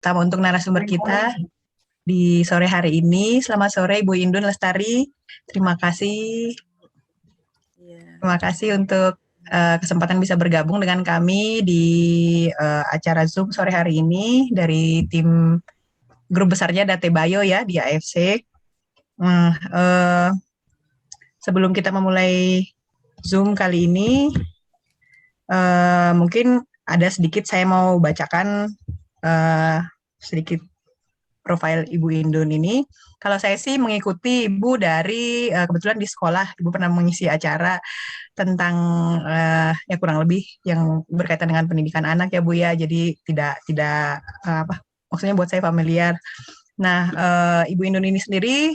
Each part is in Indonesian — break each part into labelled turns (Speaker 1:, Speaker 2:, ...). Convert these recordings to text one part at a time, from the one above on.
Speaker 1: Sama untuk narasumber kita di sore hari ini. Selamat sore Ibu Indun Lestari. Terima kasih. Terima kasih untuk kesempatan bisa bergabung dengan kami di acara Zoom sore hari ini dari tim grup besarnya Date Bio ya di AFC. Sebelum kita memulai Zoom kali ini, mungkin ada sedikit saya mau bacakan sedikit profil Ibu Indun ini. Kalau saya sih mengikuti Ibu dari kebetulan di sekolah, Ibu pernah mengisi acara tentang ya kurang lebih yang berkaitan dengan pendidikan anak ya Bu ya. Jadi tidak maksudnya buat saya familiar. Nah, Ibu Indun ini sendiri,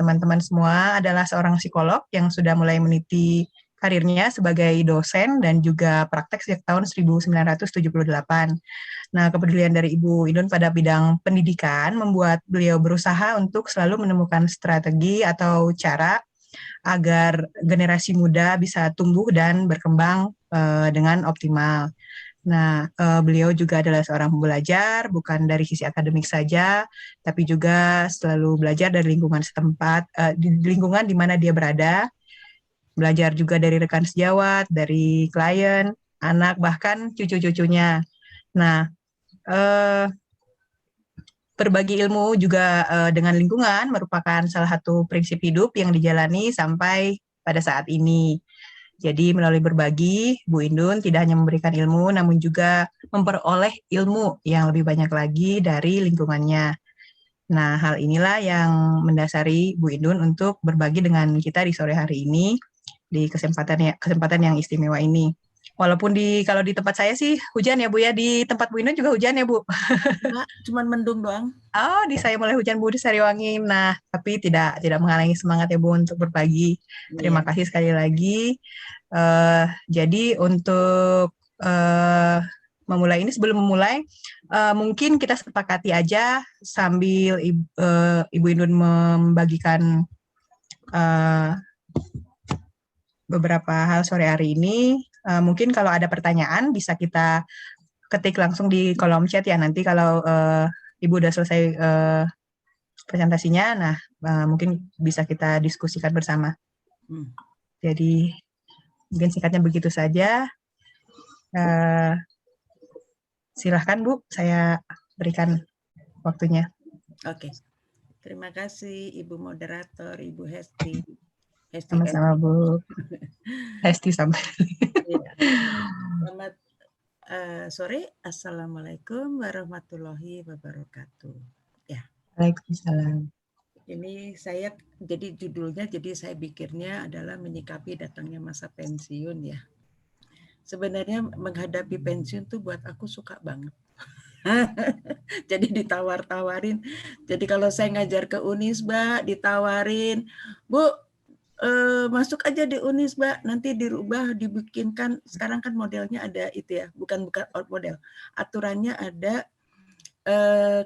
Speaker 1: teman-teman semua adalah seorang psikolog yang sudah mulai meniti karirnya sebagai dosen dan juga praktek sejak tahun 1978. Nah, kepedulian dari Ibu Indun pada bidang pendidikan membuat beliau berusaha untuk selalu menemukan strategi atau cara agar generasi muda bisa tumbuh dan berkembang dengan optimal. Nah, beliau juga adalah seorang pembelajar, bukan dari sisi akademik saja, tapi juga selalu belajar dari lingkungan setempat, di lingkungan di mana dia berada, belajar juga dari rekan sejawat, dari klien, anak, bahkan cucu-cucunya. Nah, berbagi ilmu juga dengan lingkungan merupakan salah satu prinsip hidup yang dijalani sampai pada saat ini. Jadi melalui berbagi, Bu Indun tidak hanya memberikan ilmu, namun juga memperoleh ilmu yang lebih banyak lagi dari lingkungannya. Nah, hal inilah yang mendasari Bu Indun untuk berbagi dengan kita di sore hari ini, di kesempatan yang istimewa ini. Walaupun kalau di tempat saya sih hujan ya Bu ya, di tempat Bu Indun juga hujan ya Bu?
Speaker 2: Enggak, cuman mendung doang.
Speaker 1: Oh, di saya mulai hujan Bu di Sariwangi. Nah, tapi tidak menghalangi semangat ya Bu untuk berbagi. Terima kasih sekali lagi. Jadi untuk memulai ini, sebelum memulai, mungkin kita sepakati aja sambil Ibu Indun membagikan beberapa hal sore hari ini. Mungkin kalau ada pertanyaan bisa kita ketik langsung di kolom chat ya. Nanti kalau Ibu udah selesai presentasinya, nah mungkin bisa kita diskusikan bersama. Jadi mungkin singkatnya begitu saja. Silahkan Bu, saya berikan waktunya.
Speaker 2: Oke, terima kasih Ibu Moderator, Ibu Hesti.
Speaker 1: Sama-sama Bu. Hesti sampai.
Speaker 2: Selamat sore, Assalamualaikum warahmatullahi wabarakatuh. Ya.
Speaker 1: Waalaikumsalam.
Speaker 2: Ini saya jadi judulnya, jadi saya pikirnya adalah menyikapi datangnya masa pensiun ya. Sebenarnya menghadapi pensiun tuh buat aku suka banget. Jadi ditawar-tawarin. Jadi kalau saya ngajar ke Unisba ditawarin, Bu, masuk aja di Unisba, nanti dirubah, dibikinkan. Sekarang kan modelnya ada itu ya, bukan model. Aturannya ada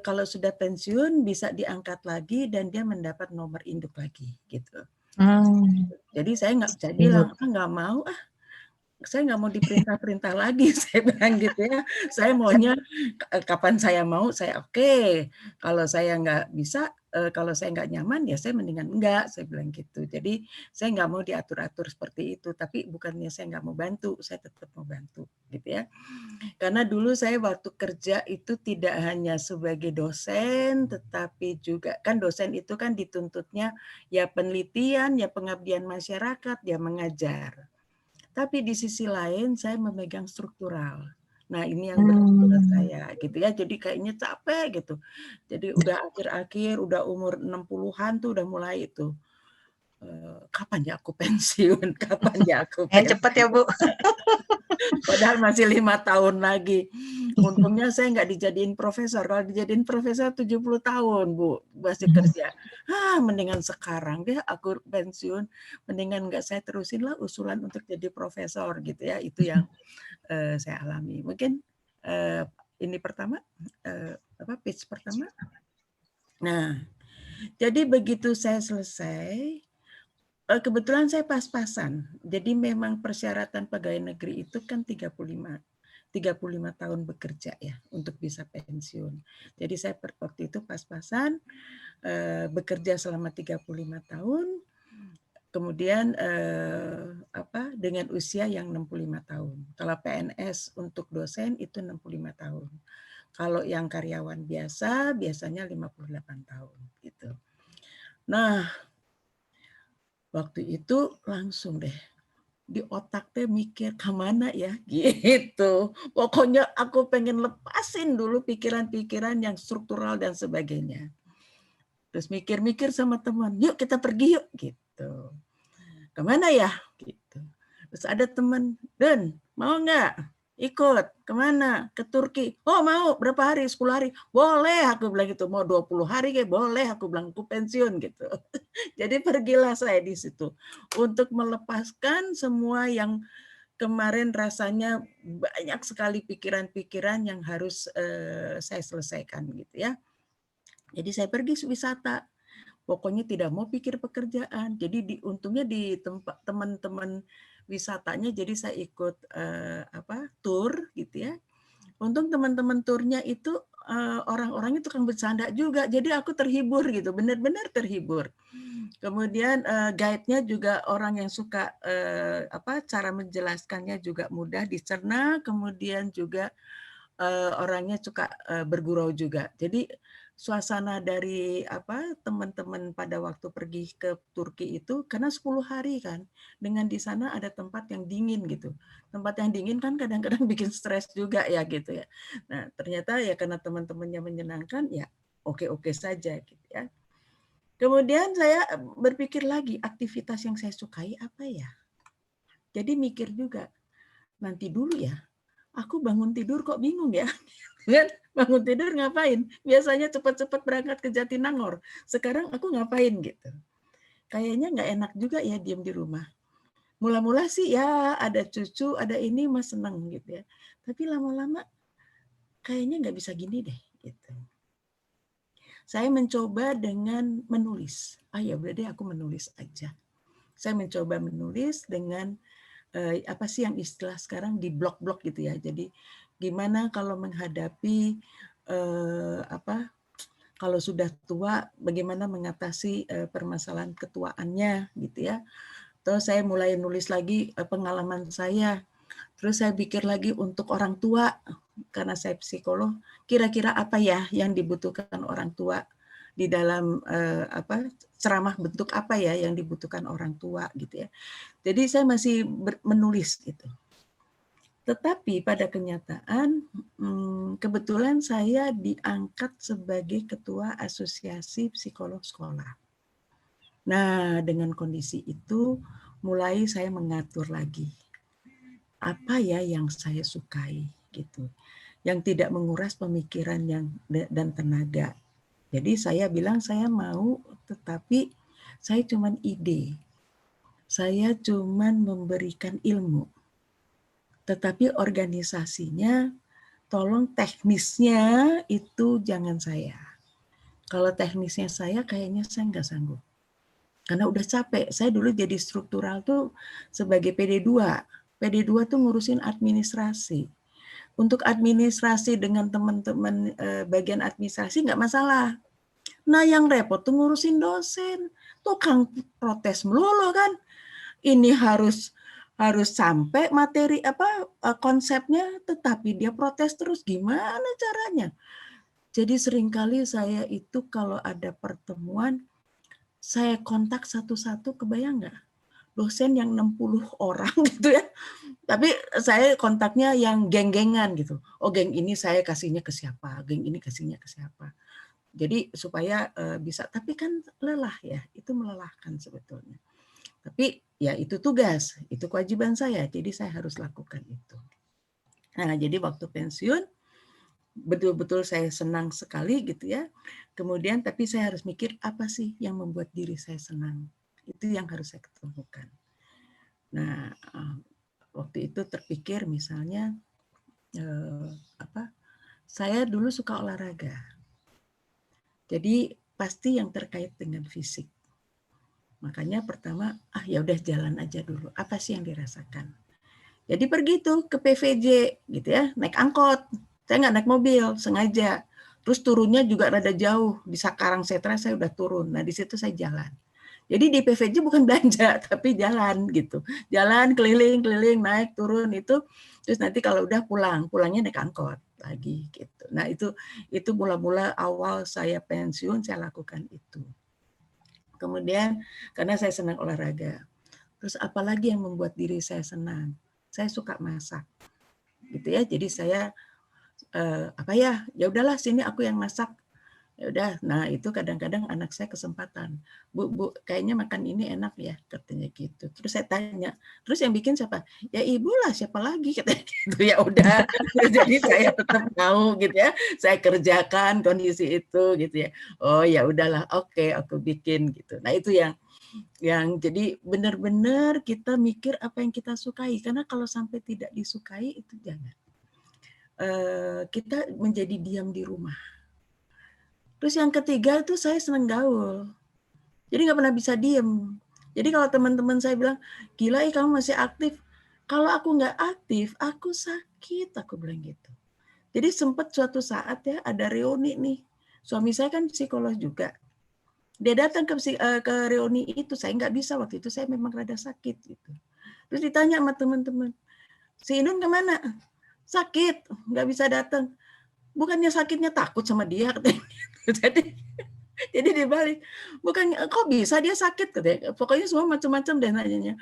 Speaker 2: kalau sudah pensiun bisa diangkat lagi dan dia mendapat nomor induk lagi gitu. Jadi saya nggak mau saya nggak mau diperintah-perintah lagi, saya bilang gitu ya. Saya maunya kapan saya mau, saya oke. Kalau saya nggak bisa, kalau saya nggak nyaman, ya saya mendingan enggak, saya bilang gitu. Jadi saya nggak mau diatur-atur seperti itu. Tapi bukannya saya nggak mau bantu, saya tetap mau bantu, gitu ya. Karena dulu saya waktu kerja itu tidak hanya sebagai dosen, tetapi juga kan dosen itu kan dituntutnya ya penelitian, ya pengabdian masyarakat, ya mengajar. Tapi di sisi lain saya memegang struktural. Nah, ini yang berat buat saya gitu ya. Jadi kayaknya capek gitu. Jadi udah akhir-akhir, udah umur 60-an tuh udah mulai itu. Kapan ya aku pensiun? Kapan ya aku pensiun?
Speaker 1: Cepet ya Bu.
Speaker 2: Padahal masih 5 tahun lagi. Untungnya saya nggak dijadiin profesor. Kalau dijadiin profesor 70 tahun, Bu, masih kerja. Mendingan sekarang deh aku pensiun. Mendingan nggak saya terusin lah usulan untuk jadi profesor gitu ya. Itu yang saya alami. Mungkin ini pertama, pitch pertama. Nah, jadi begitu saya selesai, kebetulan saya pas-pasan. Jadi memang persyaratan pegawai negeri itu kan 35 35 tahun bekerja ya untuk bisa pensiun. Jadi saya waktu itu pas-pasan bekerja selama 35 tahun, kemudian dengan usia yang 65 tahun. Kalau PNS untuk dosen itu 65 tahun. Kalau yang karyawan biasa biasanya 58 tahun gitu. Nah, waktu itu langsung deh di otak teh mikir kemana ya gitu. Pokoknya aku pengen lepasin dulu pikiran-pikiran yang struktural dan sebagainya. Terus mikir-mikir sama teman, yuk kita pergi yuk gitu. Kemana ya gitu. Terus ada teman, Den mau nggak ikut kemana? Ke Turki. Oh mau, berapa hari? 10 hari. Boleh aku bilang gitu. Mau 20 hari kayak boleh aku bilang, aku pensiun gitu. Jadi pergilah saya di situ untuk melepaskan semua yang kemarin rasanya banyak sekali pikiran-pikiran yang harus saya selesaikan gitu ya. Jadi saya pergi wisata. Pokoknya tidak mau pikir pekerjaan. Jadi untungnya di tempat teman-teman wisatanya, jadi saya ikut tour gitu ya. Untung teman-teman turnya itu orang-orangnya tukang bercanda juga, jadi aku terhibur gitu, benar-benar terhibur. Kemudian guide-nya juga orang yang suka cara menjelaskannya juga mudah dicerna, kemudian juga orangnya suka bergurau juga. Jadi suasana dari teman-teman pada waktu pergi ke Turki itu karena 10 hari kan, dengan di sana ada tempat yang dingin gitu. Tempat yang dingin kan kadang-kadang bikin stres juga ya gitu ya. Nah, ternyata ya karena teman-temannya menyenangkan ya oke-oke saja gitu ya. Kemudian saya berpikir lagi aktivitas yang saya sukai apa ya. Jadi mikir juga, nanti dulu ya, aku bangun tidur kok bingung ya. Kan bangun tidur ngapain? Biasanya cepat-cepat berangkat ke Jatinangor. Sekarang aku ngapain gitu. Kayaknya nggak enak juga ya diem di rumah. Mula-mula sih ya ada cucu, ada ini mas seneng gitu ya. Tapi lama-lama kayaknya nggak bisa gini deh gitu. Saya mencoba dengan menulis. Ya udah deh aku menulis aja. Saya mencoba menulis dengan apa sih yang istilah sekarang di blog-blog gitu ya. Jadi gimana kalau menghadapi kalau sudah tua bagaimana mengatasi permasalahan ketuaannya gitu ya. Terus saya mulai nulis lagi pengalaman saya. Terus saya pikir lagi untuk orang tua karena saya psikolog, kira-kira apa ya yang dibutuhkan orang tua di dalam ceramah bentuk apa ya yang dibutuhkan orang tua gitu ya. Jadi saya masih menulis gitu. Tetapi pada kenyataan kebetulan saya diangkat sebagai ketua asosiasi psikolog sekolah. Nah, dengan kondisi itu mulai saya mengatur lagi apa ya yang saya sukai gitu. Yang tidak menguras pemikiran dan tenaga. Jadi saya bilang saya mau, tetapi saya cuman ide. Saya cuman memberikan ilmu. Tetapi organisasinya, tolong teknisnya itu jangan saya. Kalau teknisnya saya, kayaknya saya nggak sanggup. Karena udah capek. Saya dulu jadi struktural tuh sebagai PD2. PD2 tuh ngurusin administrasi. Untuk administrasi dengan teman-teman bagian administrasi nggak masalah. Nah yang repot tuh ngurusin dosen. Tukang protes melulu kan. Ini harus sampai materi konsepnya, tetapi dia protes terus, gimana caranya? Jadi seringkali saya itu kalau ada pertemuan, saya kontak satu-satu, kebayang nggak? Dosen yang 60 orang gitu ya. Tapi saya kontaknya yang geng-gengan gitu. Oh geng ini saya kasihnya ke siapa, geng ini kasihnya ke siapa. Jadi supaya bisa, tapi kan lelah ya, itu melelahkan sebetulnya. Tapi ya itu tugas, itu kewajiban saya, jadi saya harus lakukan itu. Nah, jadi waktu pensiun, betul-betul saya senang sekali gitu ya. Kemudian tapi saya harus mikir apa sih yang membuat diri saya senang. Itu yang harus saya ketemukan. Nah, waktu itu terpikir misalnya, saya dulu suka olahraga. Jadi pasti yang terkait dengan fisik. Makanya pertama, ya udah jalan aja dulu. Apa sih yang dirasakan? Jadi pergi tuh ke PVJ gitu ya, naik angkot. Saya nggak naik mobil, sengaja. Terus turunnya juga rada jauh, di Sakarang Setra saya udah turun. Nah di situ saya jalan. Jadi di PVJ bukan belanja, tapi jalan gitu. Jalan keliling-keliling, naik turun itu. Terus nanti kalau udah pulang, pulangnya naik angkot lagi gitu. Nah itu mula-mula awal saya pensiun saya lakukan itu. Kemudian karena saya senang olahraga. Terus apalagi yang membuat diri saya senang? Saya suka masak, gitu ya. Jadi saya ya udahlah sini aku yang masak. Ya udah, nah itu kadang-kadang anak saya kesempatan, Bu, kayaknya makan ini enak ya, katanya gitu. Terus saya tanya, terus yang bikin siapa? Ya ibu lah, siapa lagi, katanya gitu. Ya udah, jadi saya tetap mau gitu ya, saya kerjakan kondisi itu gitu ya. Oh ya udahlah, oke, aku bikin gitu. Nah itu yang jadi benar-benar kita mikir apa yang kita sukai, karena kalau sampai tidak disukai itu jangan. Kita menjadi diam di rumah. Terus yang ketiga itu saya senang gaul. Jadi nggak pernah bisa diem. Jadi kalau teman-teman saya bilang, gila kamu masih aktif. Kalau aku nggak aktif, aku sakit, aku bilang gitu. Jadi sempat suatu saat ya ada reuni nih. Suami saya kan psikolog juga. Dia datang ke reuni itu, saya nggak bisa waktu itu, saya memang rada sakit gitu. Terus ditanya sama teman-teman, si Inun kemana? Sakit, nggak bisa datang. Bukannya sakitnya takut sama dia, jadi dibalik, bukan kok bisa dia sakit katanya. Pokoknya semua macam-macam deh nanyanya.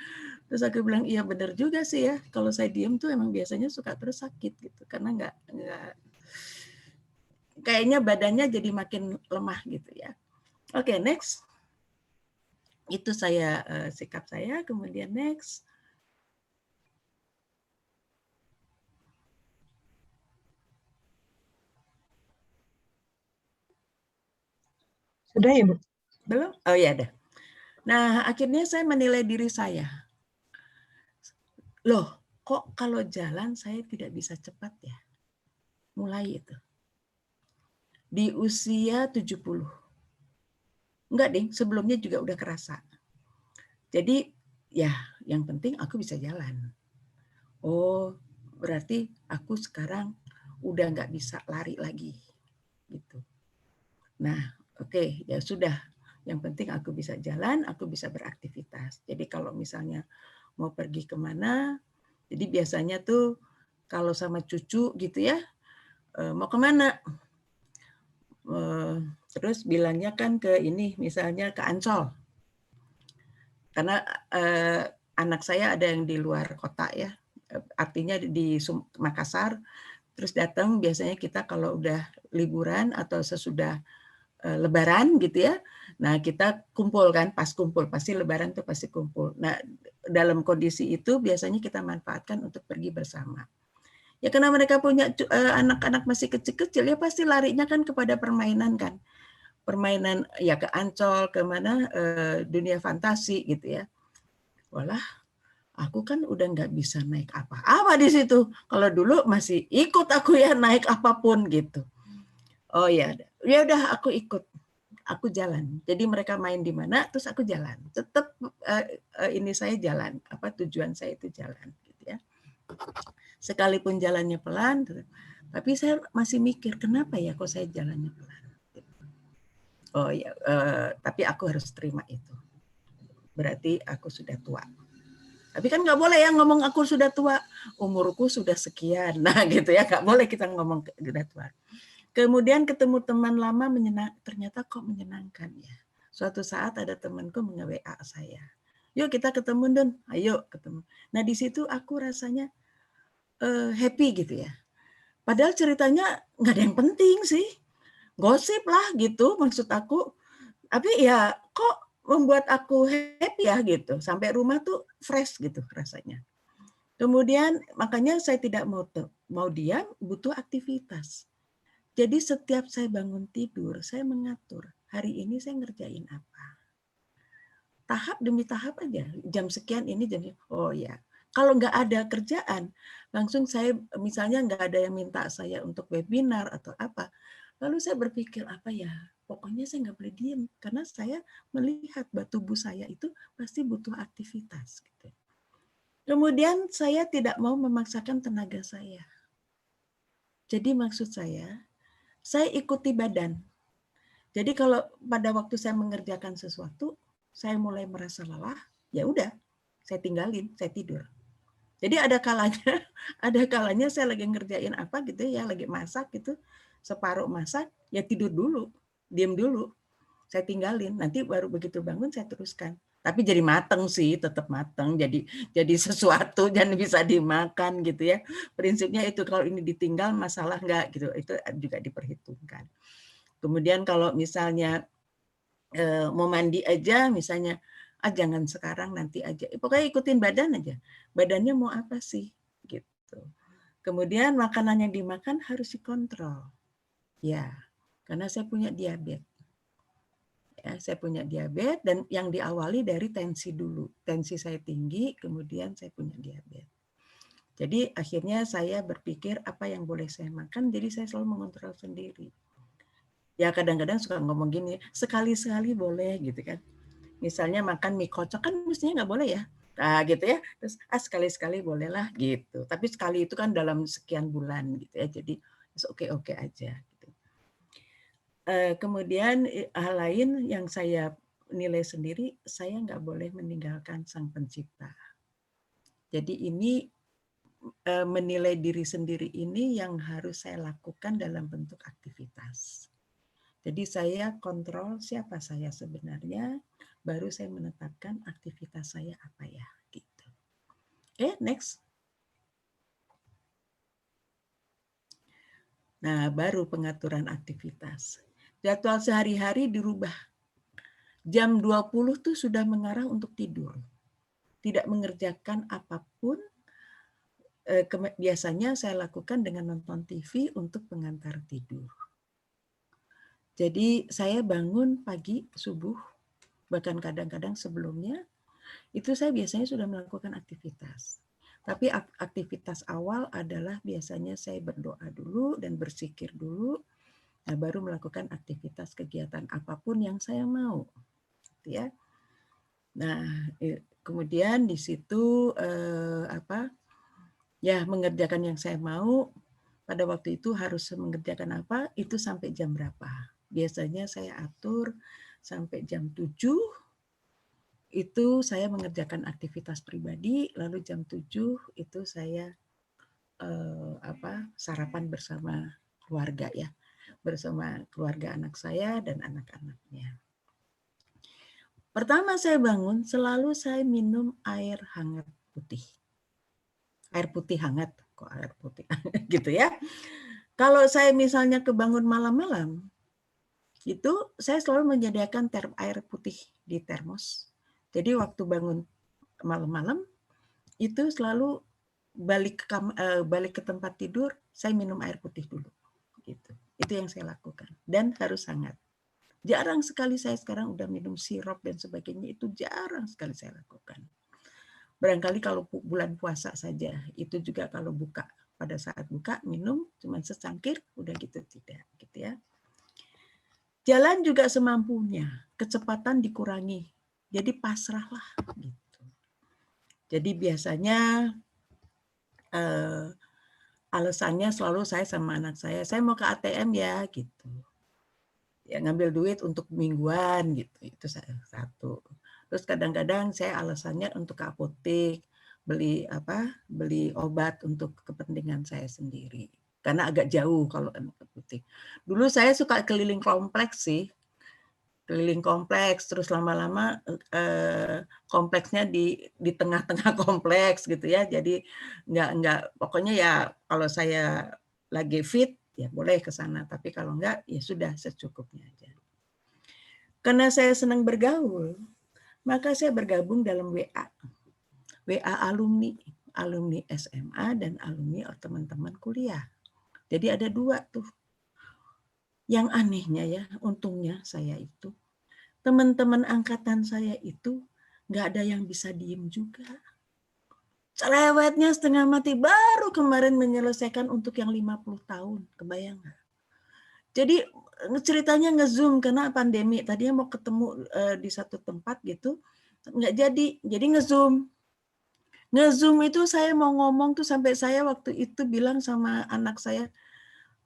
Speaker 2: Terus aku bilang iya benar juga sih ya. Kalau saya diem tuh emang biasanya suka terus sakit gitu karena nggak kayaknya badannya jadi makin lemah gitu ya. Oke, next. Itu saya sikap saya. Kemudian next.
Speaker 1: Sudah ya, Bu?
Speaker 2: Belum? Oh ya ada. Nah, akhirnya saya menilai diri saya. Loh, kok kalau jalan saya tidak bisa cepat ya? Mulai itu. Di usia 70. Enggak deh, sebelumnya juga udah kerasa. Jadi ya yang penting aku bisa jalan. Oh, berarti aku sekarang udah nggak bisa lari lagi. Gitu. Nah, oke, ya sudah. Yang penting aku bisa jalan, aku bisa beraktivitas. Jadi kalau misalnya mau pergi kemana, jadi biasanya tuh kalau sama cucu gitu ya, mau kemana? Terus bilangnya kan ke ini, misalnya ke Ancol. Karena anak saya ada yang di luar kota ya, artinya di Makassar, terus datang biasanya kita kalau udah liburan atau sesudah Lebaran gitu ya, nah kita kumpul kan, pas kumpul, pasti Lebaran tuh pasti kumpul. Nah dalam kondisi itu biasanya kita manfaatkan untuk pergi bersama. Ya karena mereka punya anak-anak masih kecil-kecil, ya pasti larinya kan kepada permainan kan. Permainan ya ke Ancol, ke mana dunia fantasi gitu ya. Walah, aku kan udah nggak bisa naik apa-apa di situ. Kalau dulu masih ikut aku ya naik apapun gitu. Oh ya, ya udah aku ikut, aku jalan. Jadi mereka main di mana, terus aku jalan. Tetap ini saya jalan, apa tujuan saya itu jalan, gitu ya. Sekalipun jalannya pelan, tapi saya masih mikir kenapa ya kok saya jalannya pelan. Oh ya, tapi aku harus terima itu. Berarti aku sudah tua. Tapi kan nggak boleh ya ngomong aku sudah tua, umurku sudah sekian. Nah gitu ya, nggak boleh kita ngomong sudah tua. Kemudian ketemu teman lama ternyata kok menyenangkan ya. Suatu saat ada temanku nge-WA saya. Yuk kita ketemu Don, ayo ketemu. Nah di situ aku rasanya happy gitu ya. Padahal ceritanya nggak ada yang penting sih. Gosip lah gitu maksud aku. Tapi ya kok membuat aku happy ya gitu. Sampai rumah tuh fresh gitu rasanya. Kemudian makanya saya tidak mau diam, butuh aktivitas. Jadi setiap saya bangun tidur, saya mengatur hari ini saya ngerjain apa. Tahap demi tahap aja. Jam sekian ini jam oh ya. Kalau nggak ada kerjaan, langsung saya misalnya nggak ada yang minta saya untuk webinar atau apa, lalu saya berpikir apa ya, pokoknya saya nggak boleh diem karena saya melihat bahwa tubuh saya itu pasti butuh aktivitas. Gitu. Kemudian saya tidak mau memaksakan tenaga saya. Jadi maksud saya ikuti badan. Jadi kalau pada waktu saya mengerjakan sesuatu, saya mulai merasa lelah, ya udah, saya tinggalin, saya tidur. Jadi ada kalanya, ada kalanya saya lagi ngerjain apa gitu ya, lagi masak gitu, separuh masak, ya tidur dulu, diam dulu, saya tinggalin. Nanti baru begitu bangun saya teruskan. Tapi jadi mateng sih, tetap mateng. Jadi sesuatu dan bisa dimakan gitu ya. Prinsipnya itu, kalau ini ditinggal masalah enggak gitu. Itu juga diperhitungkan. Kemudian kalau misalnya mau mandi aja, misalnya jangan sekarang, nanti aja. Pokoknya ikutin badan aja. Badannya mau apa sih gitu. Kemudian makanan yang dimakan harus dikontrol. Ya, karena saya punya diabetes. Ya, saya punya diabetes dan yang diawali dari tensi dulu. Tensi saya tinggi, kemudian saya punya diabetes. Jadi akhirnya saya berpikir apa yang boleh saya makan, jadi saya selalu mengontrol sendiri. Ya kadang-kadang suka ngomong gini, sekali-sekali boleh gitu kan. Misalnya makan mie kocok kan mestinya nggak boleh ya. Nah gitu ya, terus sekali-sekali bolehlah gitu. Tapi sekali itu kan dalam sekian bulan gitu ya, jadi oke-oke aja. Kemudian hal lain yang saya nilai sendiri, saya nggak boleh meninggalkan Sang Pencipta. Jadi ini menilai diri sendiri ini yang harus saya lakukan dalam bentuk aktivitas. Jadi saya kontrol siapa saya sebenarnya, baru saya menetapkan aktivitas saya apa ya. Gitu. Oke, next. Nah, baru pengaturan aktivitas. Jadwal sehari-hari dirubah. Jam 20 tuh sudah mengarah untuk tidur. Tidak mengerjakan apapun. Biasanya saya lakukan dengan nonton TV untuk pengantar tidur. Jadi saya bangun pagi, subuh, bahkan kadang-kadang sebelumnya, itu saya biasanya sudah melakukan aktivitas. Tapi aktivitas awal adalah biasanya saya berdoa dulu dan berzikir dulu, nah baru melakukan aktivitas kegiatan apapun yang saya mau. Ya. Nah, kemudian di situ ya mengerjakan yang saya mau. Pada waktu itu harus mengerjakan apa, itu sampai jam berapa. Biasanya saya atur sampai jam 7, itu saya mengerjakan aktivitas pribadi, lalu jam 7 itu saya sarapan bersama keluarga ya, bersama keluarga anak saya dan anak-anaknya. Pertama saya bangun, selalu saya minum air hangat putih. Air putih hangat, kok air putih gitu ya. Kalau saya misalnya kebangun malam-malam, itu saya selalu menyediakan air putih di termos. Jadi waktu bangun malam-malam, itu selalu balik ke tempat tidur, saya minum air putih dulu. Gitu. Itu yang saya lakukan. Dan harus hangat. Jarang sekali saya sekarang udah minum sirup dan sebagainya, itu jarang sekali saya lakukan. Barangkali kalau bulan puasa saja, itu juga kalau buka, pada saat buka minum cuma secangkir, udah gitu tidak, gitu ya. Jalan juga semampunya, kecepatan dikurangi, jadi pasrahlah gitu. Jadi biasanya alasannya selalu saya sama anak saya mau ke ATM ya gitu. Ya ngambil duit untuk mingguan gitu, itu satu. Terus kadang-kadang saya alasannya untuk ke apotek, beli obat untuk kepentingan saya sendiri. Karena agak jauh kalau ke apotek. Dulu saya suka keliling kompleks sih. Keliling kompleks, terus lama-lama kompleksnya di tengah-tengah kompleks gitu ya. Jadi nggak pokoknya ya kalau saya lagi fit ya boleh ke sana, tapi kalau enggak ya sudah secukupnya aja. Karena saya senang bergaul, maka saya bergabung dalam WA alumni SMA dan alumni teman-teman kuliah. Jadi ada 2 tuh. Yang anehnya ya, untungnya saya itu, teman-teman angkatan saya itu nggak ada yang bisa diem juga. Cerewetnya setengah mati, baru kemarin menyelesaikan untuk yang 50 tahun, kebayang nggak? Jadi ceritanya nge-zoom karena pandemi, tadinya mau ketemu di satu tempat gitu, nggak jadi nge-zoom. Nge-Zoom itu saya mau ngomong tuh sampai saya waktu itu bilang sama anak saya,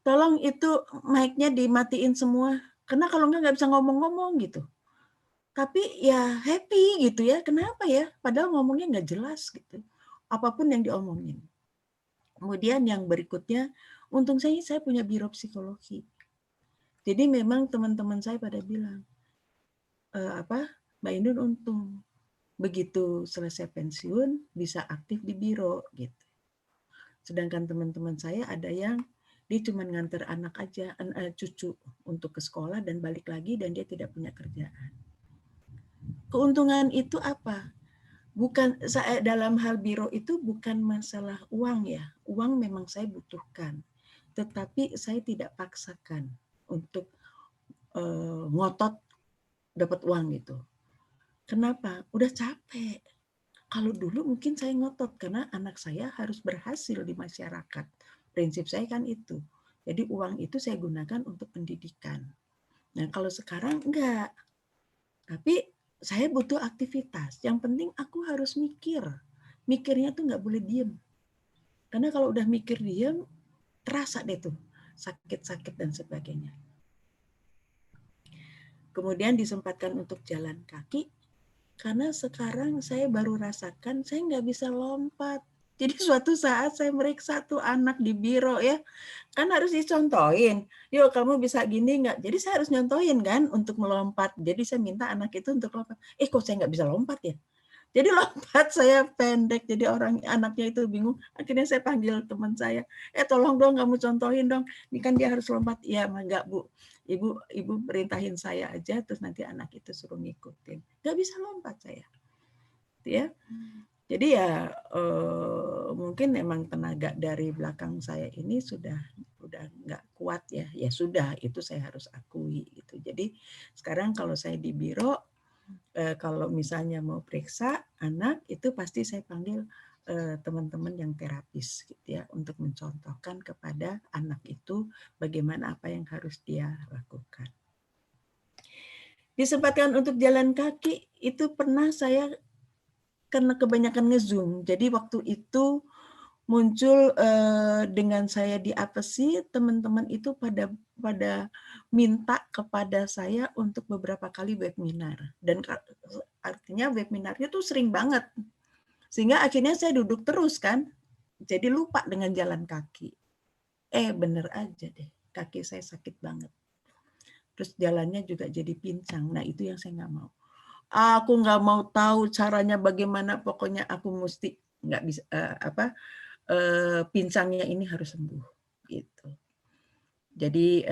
Speaker 2: tolong itu mic-nya dimatiin semua. Karena kalau nggak bisa ngomong-ngomong gitu. Tapi ya happy gitu ya. Kenapa ya? Padahal ngomongnya nggak jelas gitu. Apapun yang diomongin. Kemudian yang berikutnya, untung saya punya biro psikologi. Jadi memang teman-teman saya pada bilang, Mbak Indun untung. Begitu selesai pensiun, bisa aktif di biro gitu. Sedangkan teman-teman saya ada yang dia cuma nganter anak aja, cucu untuk ke sekolah dan balik lagi dan dia tidak punya kerjaan. Keuntungan itu apa? Bukan saya dalam hal biro itu bukan masalah uang ya. Uang memang saya butuhkan. Tetapi saya tidak paksakan untuk ngotot dapat uang gitu. Kenapa? Udah capek. Kalau dulu mungkin saya ngotot karena anak saya harus berhasil di masyarakat. Prinsip saya kan itu. Jadi uang itu saya gunakan untuk pendidikan. Nah kalau sekarang enggak. Tapi saya butuh aktivitas. Yang penting aku harus mikir. Mikirnya tuh nggak boleh diem. Karena kalau udah mikir diem, terasa deh tuh sakit-sakit dan sebagainya. Kemudian disempatkan untuk jalan kaki, karena sekarang saya baru rasakan saya nggak bisa lompat. Jadi suatu saat saya meriksa tuh anak di biro ya, kan harus dicontohin. Yuk kamu bisa gini nggak? Jadi saya harus nyontohin kan untuk melompat. Jadi saya minta anak itu untuk lompat. Kok saya nggak bisa lompat ya? Jadi lompat saya pendek, jadi orang anaknya itu bingung. Akhirnya saya panggil teman saya, tolong dong kamu contohin dong. Ini kan dia harus lompat. Ya enggak Bu, ibu perintahin saya aja, terus nanti anak itu suruh ngikutin. Nggak bisa lompat saya, ya. Jadi ya mungkin memang tenaga dari belakang saya ini sudah nggak kuat ya. Ya sudah, itu saya harus akui gitu. Jadi sekarang kalau saya di biro, kalau misalnya mau periksa anak itu pasti saya panggil teman-teman yang terapis gitu ya untuk mencontohkan kepada anak itu bagaimana apa yang harus dia lakukan. Disempatkan untuk jalan kaki itu pernah saya karena kebanyakan nge-Zoom. Jadi waktu itu muncul dengan saya diapesi, teman-teman itu pada minta kepada saya untuk beberapa kali webinar. Dan artinya webinarnya tuh sering banget. Sehingga akhirnya saya duduk terus kan. Jadi lupa dengan jalan kaki. Bener aja deh. Kaki saya sakit banget. Terus jalannya juga jadi pincang. Nah itu yang saya nggak mau. Aku nggak mau tahu caranya bagaimana. Pokoknya aku mesti nggak bisa pincangnya ini harus sembuh gitu. Jadi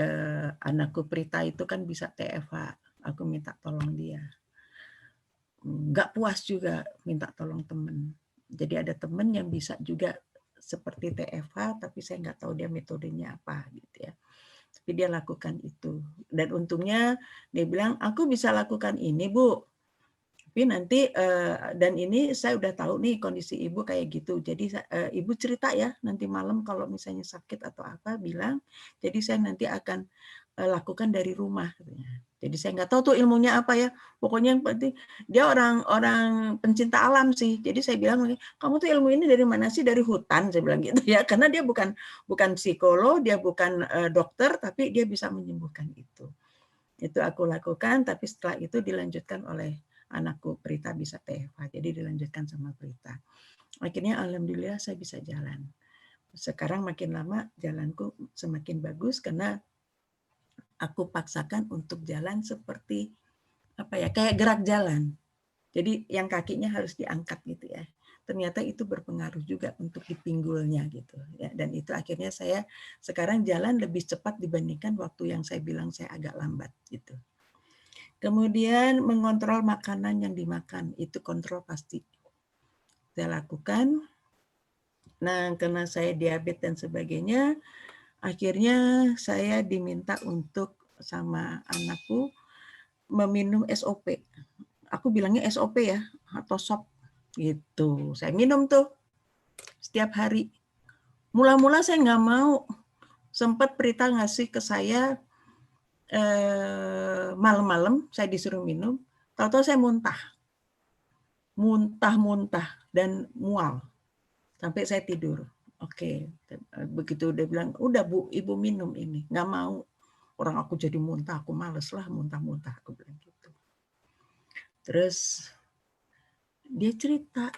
Speaker 2: anakku Prita itu kan bisa TFH, aku minta tolong dia. Nggak puas juga minta tolong temen. Jadi ada temen yang bisa juga seperti TFH, tapi saya nggak tahu dia metodenya apa gitu ya. Tapi dia lakukan itu. Dan untungnya dia bilang, aku bisa lakukan ini Bu, tapi nanti dan ini saya udah tahu nih kondisi ibu kayak gitu. Jadi ibu cerita ya nanti malam kalau misalnya sakit atau apa bilang. Jadi saya nanti akan lakukan dari rumah. Jadi saya nggak tahu tuh ilmunya apa ya. Pokoknya yang penting dia orang pencinta alam sih. Jadi saya bilang, kamu tuh ilmu ini dari mana sih? Dari hutan saya bilang gitu ya. Karena dia bukan psikolog, dia bukan dokter, tapi dia bisa menyembuhkan itu. Itu aku lakukan, tapi setelah itu dilanjutkan oleh anakku Prita bisa TFH, jadi dilanjutkan sama Prita. Akhirnya alhamdulillah saya bisa jalan. Sekarang makin lama jalanku semakin bagus karena aku paksakan untuk jalan seperti kayak gerak jalan. Jadi yang kakinya harus diangkat gitu ya. Ternyata itu berpengaruh juga untuk di pinggulnya gitu ya. Dan itu akhirnya saya sekarang jalan lebih cepat dibandingkan waktu yang saya bilang saya agak lambat gitu. Kemudian mengontrol makanan yang dimakan, itu kontrol pasti saya lakukan. Nah, karena saya diabetes dan sebagainya, akhirnya saya diminta untuk sama anakku meminum SOP. Aku bilangnya SOP ya, atau SOP gitu. Saya minum tuh setiap hari. Mula-mula saya nggak mau. Sempat Prita ngasih ke saya malam-malam, saya disuruh minum. Tahu-tahu saya muntah. muntah-muntah dan mual sampai saya tidur. Oke, begitu dia bilang, udah Bu, Ibu minum ini. Nggak mau, orang aku jadi muntah, aku males lah muntah-muntah, aku bilang gitu. Terus dia cerita,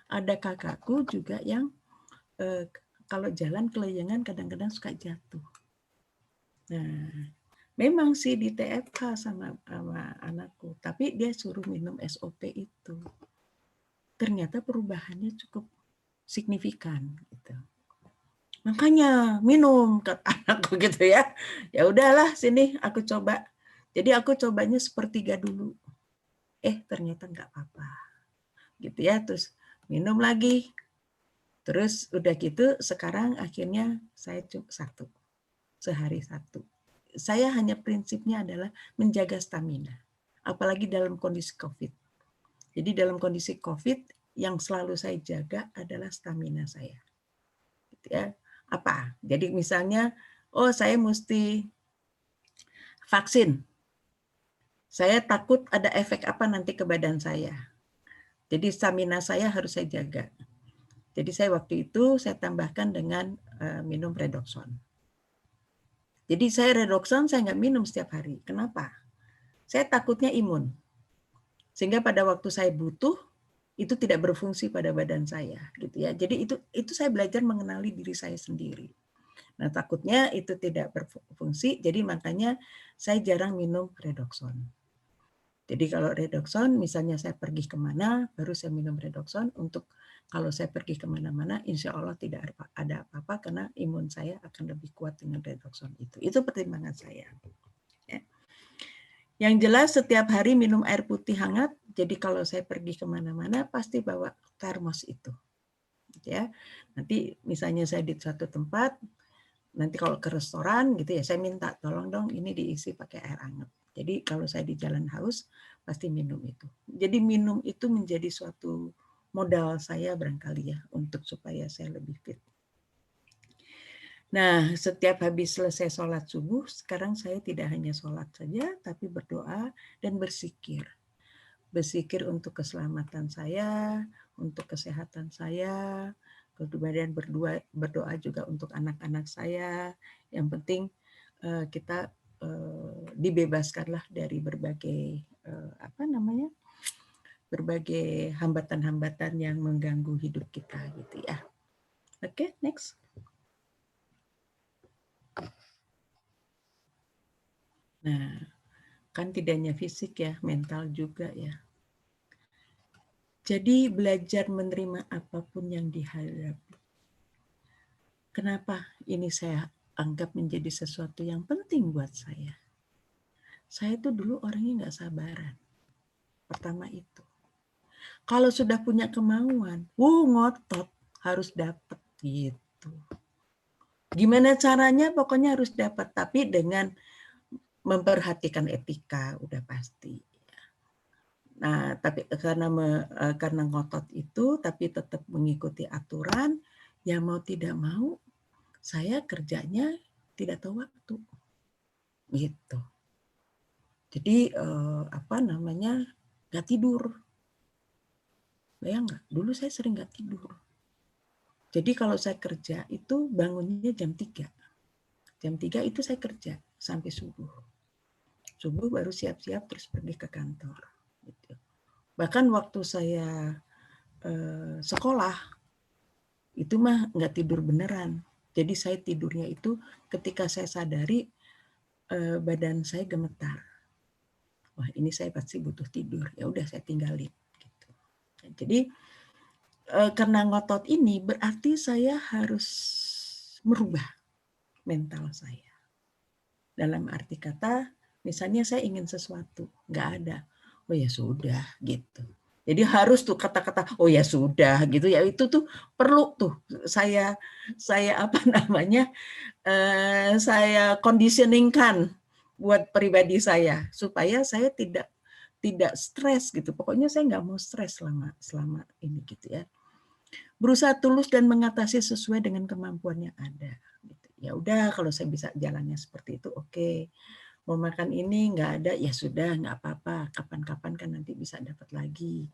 Speaker 2: ada kakakku juga yang kalau jalan kelayangan kadang-kadang suka jatuh. Nah, memang sih di TFK sama anakku, tapi dia suruh minum SOP itu. Ternyata perubahannya cukup signifikan gitu. Makanya minum kata anakku gitu ya. Ya udahlah sini aku coba. Jadi aku cobanya sepertiga dulu. Ternyata nggak apa-apa. Gitu ya, terus minum lagi. Terus udah gitu sekarang akhirnya saya cuma satu. Sehari satu. Saya hanya prinsipnya adalah menjaga stamina. Apalagi dalam kondisi COVID. Jadi dalam kondisi COVID yang selalu saya jaga adalah stamina saya. Gitu ya. Apa? Jadi misalnya, saya mesti vaksin. Saya takut ada efek apa nanti ke badan saya. Jadi stamina saya harus saya jaga. Jadi saya waktu itu saya tambahkan dengan minum redoxon. Jadi saya redoxon saya nggak minum setiap hari. Kenapa? Saya takutnya imun. Sehingga pada waktu saya butuh itu tidak berfungsi pada badan saya, gitu ya. Jadi itu saya belajar mengenali diri saya sendiri. Nah, takutnya itu tidak berfungsi, jadi makanya saya jarang minum redoxon. Jadi kalau redoxon, misalnya saya pergi kemana, baru saya minum redoxon untuk kalau saya pergi kemana-mana, insya Allah tidak ada apa-apa karena imun saya akan lebih kuat dengan redoxon itu. Itu pertimbangan saya. Ya. Yang jelas setiap hari minum air putih hangat, jadi kalau saya pergi kemana-mana pasti bawa termos itu. Ya, nanti misalnya saya di suatu tempat, nanti kalau ke restoran gitu ya, saya minta tolong dong ini diisi pakai air hangat. Jadi kalau saya di jalan haus, pasti minum itu. Jadi minum itu menjadi suatu modal saya barangkali ya, untuk supaya saya lebih fit. Nah, setiap habis selesai sholat subuh, sekarang saya tidak hanya sholat saja, tapi berdoa dan berzikir. Berzikir untuk keselamatan saya, untuk kesehatan saya, kemudian berdoa juga untuk anak-anak saya. Yang penting kita dibebaskanlah dari berbagai berbagai hambatan-hambatan yang mengganggu hidup kita gitu ya. Oke, next. Nah, kan tidak hanya fisik ya, mental juga ya. Jadi belajar menerima apapun yang dihadapi. Kenapa ini saya anggap menjadi sesuatu yang penting buat saya? Saya tuh dulu orangnya nggak sabaran. Pertama itu. Kalau sudah punya kemauan, ngotot, harus dapat gitu. Gimana caranya? Pokoknya harus dapat, tapi dengan memperhatikan etika, udah pasti. Nah, tapi karena ngotot itu, tapi tetap mengikuti aturan, ya mau tidak mau, saya kerjanya tidak tahu waktu, gitu. Jadi nggak tidur. Bayang nggak? Dulu saya sering nggak tidur. Jadi kalau saya kerja itu bangunnya jam 3. Jam 3 itu saya kerja sampai subuh. Subuh baru siap-siap terus pergi ke kantor. Gitu. Bahkan waktu saya sekolah, itu mah nggak tidur beneran. Jadi saya tidurnya itu ketika saya sadari badan saya gemetar. Wah, ini saya pasti butuh tidur. Ya udah saya tinggalin. Gitu. Jadi karena ngotot ini berarti saya harus merubah mental saya. Dalam arti kata, misalnya saya ingin sesuatu, nggak ada. Oh ya sudah, gitu. Jadi harus tuh kata-kata oh ya sudah gitu ya, itu tuh perlu tuh saya saya conditioningkan buat pribadi saya supaya saya tidak stres gitu. Pokoknya saya nggak mau stres selama ini gitu ya. Berusaha tulus dan mengatasi sesuai dengan kemampuan yang ada. Gitu. Ya udah kalau saya bisa jalannya seperti itu oke. Mau makan ini nggak ada, ya sudah nggak apa-apa. Kapan-kapan kan nanti bisa dapat lagi.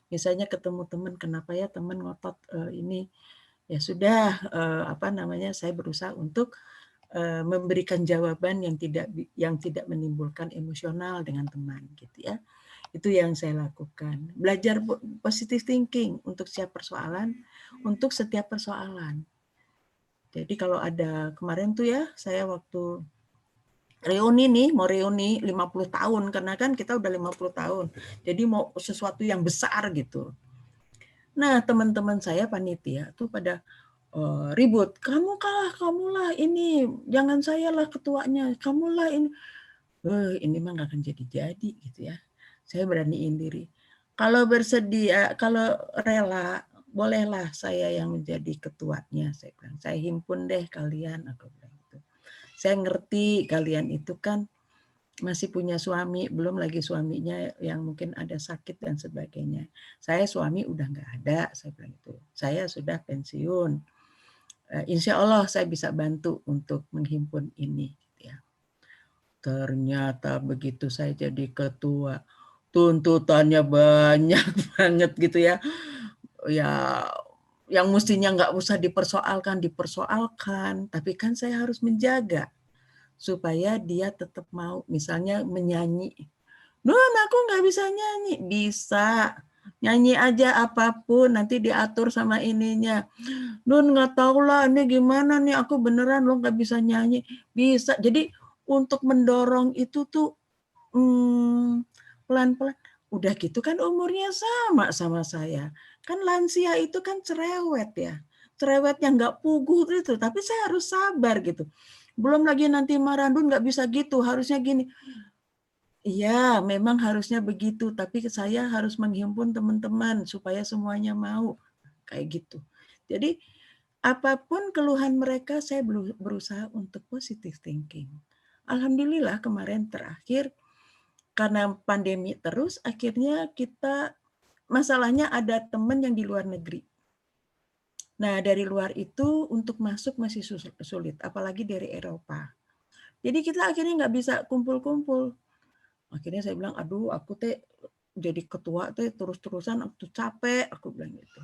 Speaker 2: Misalnya ketemu teman, kenapa ya teman ngotot ini? Ya sudah, apa namanya? Saya berusaha untuk memberikan jawaban yang tidak menimbulkan emosional dengan teman, gitu ya. Itu yang saya lakukan. Belajar positive thinking untuk setiap persoalan, untuk setiap persoalan. Jadi kalau ada kemarin tuh ya, saya waktu reuni nih, mau reuni 50 tahun, karena kan kita udah 50 tahun. Jadi mau sesuatu yang besar gitu. Nah, teman-teman saya panitia tuh pada ribut. Kamulah ini, jangan saya lah ketuanya, kamulah ini. Ini mah nggak akan jadi-jadi gitu ya. Saya beraniin diri. Kalau bersedia, kalau rela, bolehlah saya yang menjadi ketuanya. Saya bilang, saya himpun deh kalian. Aku bilang gitu. Saya ngerti kalian itu kan masih punya suami, belum lagi suaminya yang mungkin ada sakit dan sebagainya. Saya suami udah nggak ada, saya bilang itu. Saya sudah pensiun. Insya Allah saya bisa bantu untuk menghimpun ini. Gitu ya. Ternyata begitu saya jadi ketua, tuntutannya banyak banget gitu ya. Ya, yang mestinya nggak usah dipersoalkan. Tapi kan saya harus menjaga supaya dia tetap mau, misalnya menyanyi. Nun, aku nggak bisa nyanyi. Bisa. Nyanyi aja apapun, nanti diatur sama ininya. Nun, nggak tahu lah, ini gimana nih, aku beneran lo nggak bisa nyanyi. Bisa. Jadi untuk mendorong itu tuh pelan-pelan. Udah gitu kan umurnya sama saya. Kan lansia itu kan cerewet ya. Cerewet yang nggak puguh itu. Tapi saya harus sabar gitu. Belum lagi nanti marah, Nun nggak bisa gitu, harusnya gini. Iya, memang harusnya begitu. Tapi saya harus menghimpun teman-teman supaya semuanya mau. Kayak gitu. Jadi apapun keluhan mereka, saya berusaha untuk positive thinking. Alhamdulillah kemarin terakhir, karena pandemi terus, akhirnya kita, masalahnya ada teman yang di luar negeri. Nah, dari luar itu untuk masuk masih sulit, apalagi dari Eropa. Jadi kita akhirnya nggak bisa kumpul-kumpul. Akhirnya saya bilang, aduh aku teh jadi ketua teh terus-terusan, aku capek, aku bilang gitu.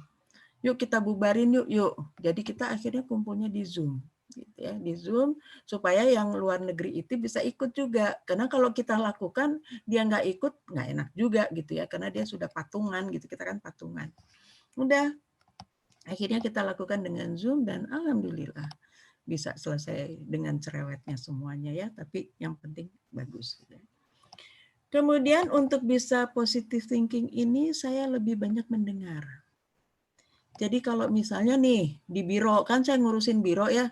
Speaker 2: Yuk kita bubarin yuk. Jadi kita akhirnya kumpulnya di Zoom. Gitu ya, di Zoom supaya yang luar negeri itu bisa ikut juga. Karena kalau kita lakukan dia nggak ikut, nggak enak juga gitu ya, karena dia sudah patungan gitu, kita kan patungan. Udah, akhirnya kita lakukan dengan Zoom dan alhamdulillah bisa selesai dengan cerewetnya semuanya ya, tapi yang penting bagus. Gitu. Kemudian untuk bisa positive thinking ini saya lebih banyak mendengar. Jadi kalau misalnya nih di biro, kan saya ngurusin biro ya,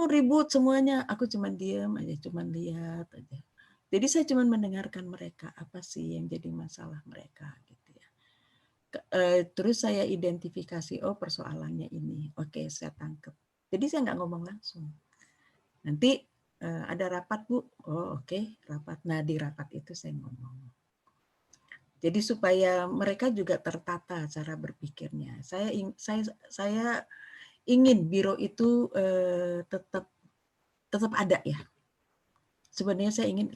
Speaker 2: ribut semuanya. Aku cuma diam aja, cuma lihat aja. Jadi saya cuma mendengarkan mereka, apa sih yang jadi masalah mereka gitu ya. Terus saya identifikasi, oh persoalannya ini, oke saya tangkep. Jadi saya nggak ngomong langsung. Nanti ada rapat Bu, oh oke rapat. Nah di rapat itu saya ngomong. Jadi supaya mereka juga tertata cara berpikirnya. Saya ingin biro itu tetap ada ya. Sebenarnya saya ingin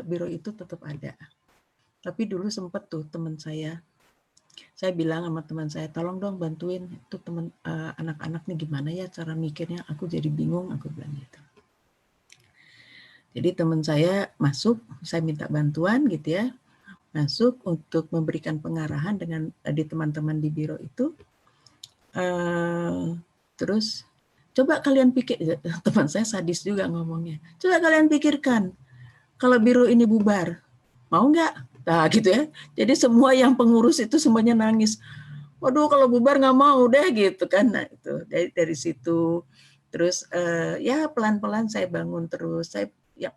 Speaker 2: biro itu tetap ada. Tapi dulu sempat tuh teman saya bilang sama teman saya, tolong dong bantuin itu teman anak-anak nih gimana ya cara mikirnya. Aku jadi bingung, aku bilang gitu. Jadi teman saya masuk, saya minta bantuan gitu ya, masuk untuk memberikan pengarahan dengan di teman-teman di biro itu. Terus coba kalian pikir, teman saya sadis juga ngomongnya. Coba kalian pikirkan, kalau biro ini bubar, mau nggak? Nah gitu ya. Jadi semua yang pengurus itu semuanya nangis. Waduh kalau bubar nggak mau deh gitu kan. Nah itu dari situ. Terus ya pelan-pelan saya bangun terus. Saya ya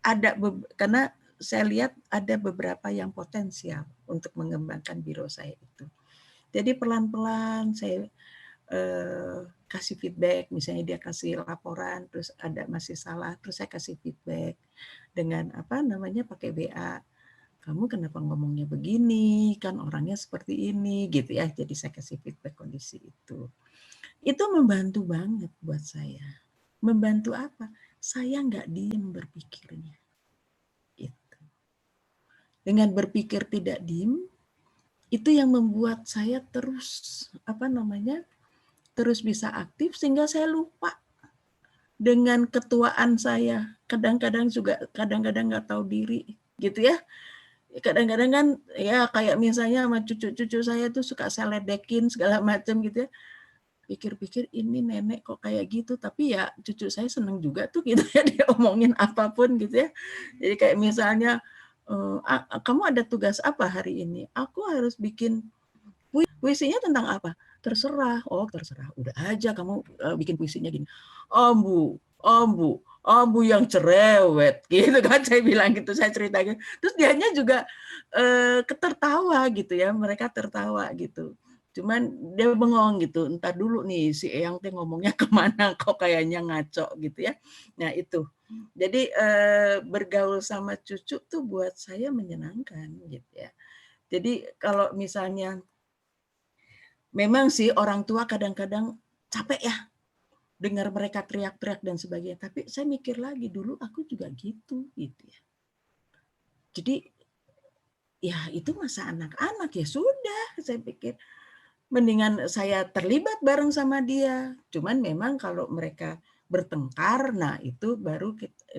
Speaker 2: ada karena saya lihat ada beberapa yang potensial untuk mengembangkan biro saya itu. Jadi pelan-pelan saya kasih feedback, misalnya dia kasih laporan, terus ada masih salah, terus saya kasih feedback dengan apa namanya pakai WA. Kamu kenapa ngomongnya begini? Kan orangnya seperti ini, gitu ya. Jadi saya kasih feedback kondisi itu. Itu membantu banget buat saya. Membantu apa? saya nggak diem berpikirnya. Itu. Dengan berpikir tidak diem, itu yang membuat saya terus terus bisa aktif sehingga saya lupa dengan ketuaan saya. Kadang-kadang nggak tahu diri gitu ya. Kadang-kadang kan ya kayak misalnya sama cucu-cucu saya tuh suka saya ledekin segala macam gitu ya. Pikir-pikir ini nenek kok kayak gitu, tapi ya cucu saya seneng juga tuh gitu ya dia omongin apapun gitu ya. Jadi kayak misalnya kamu ada tugas apa hari ini? Aku harus bikin puisinya tentang apa? Terserah. Oh, terserah. Udah aja kamu bikin puisinya gini. Ambu, ambu, ambu yang cerewet gitu kan saya bilang gitu, saya cerita gitu. Terus dianya juga ketertawa gitu ya, mereka tertawa gitu. Cuman dia bengong gitu, entar dulu nih si Eyang teh ngomongnya kemana kok kayaknya ngaco gitu ya. Nah itu. Jadi bergaul sama cucu tuh buat saya menyenangkan gitu ya. Jadi kalau misalnya memang sih orang tua kadang-kadang capek ya dengar mereka teriak-teriak dan sebagainya. Tapi saya mikir lagi dulu aku juga gitu ya. Jadi ya itu masa anak-anak ya sudah saya pikir mendingan saya terlibat bareng sama dia. Cuman memang kalau mereka bertengkar, nah itu baru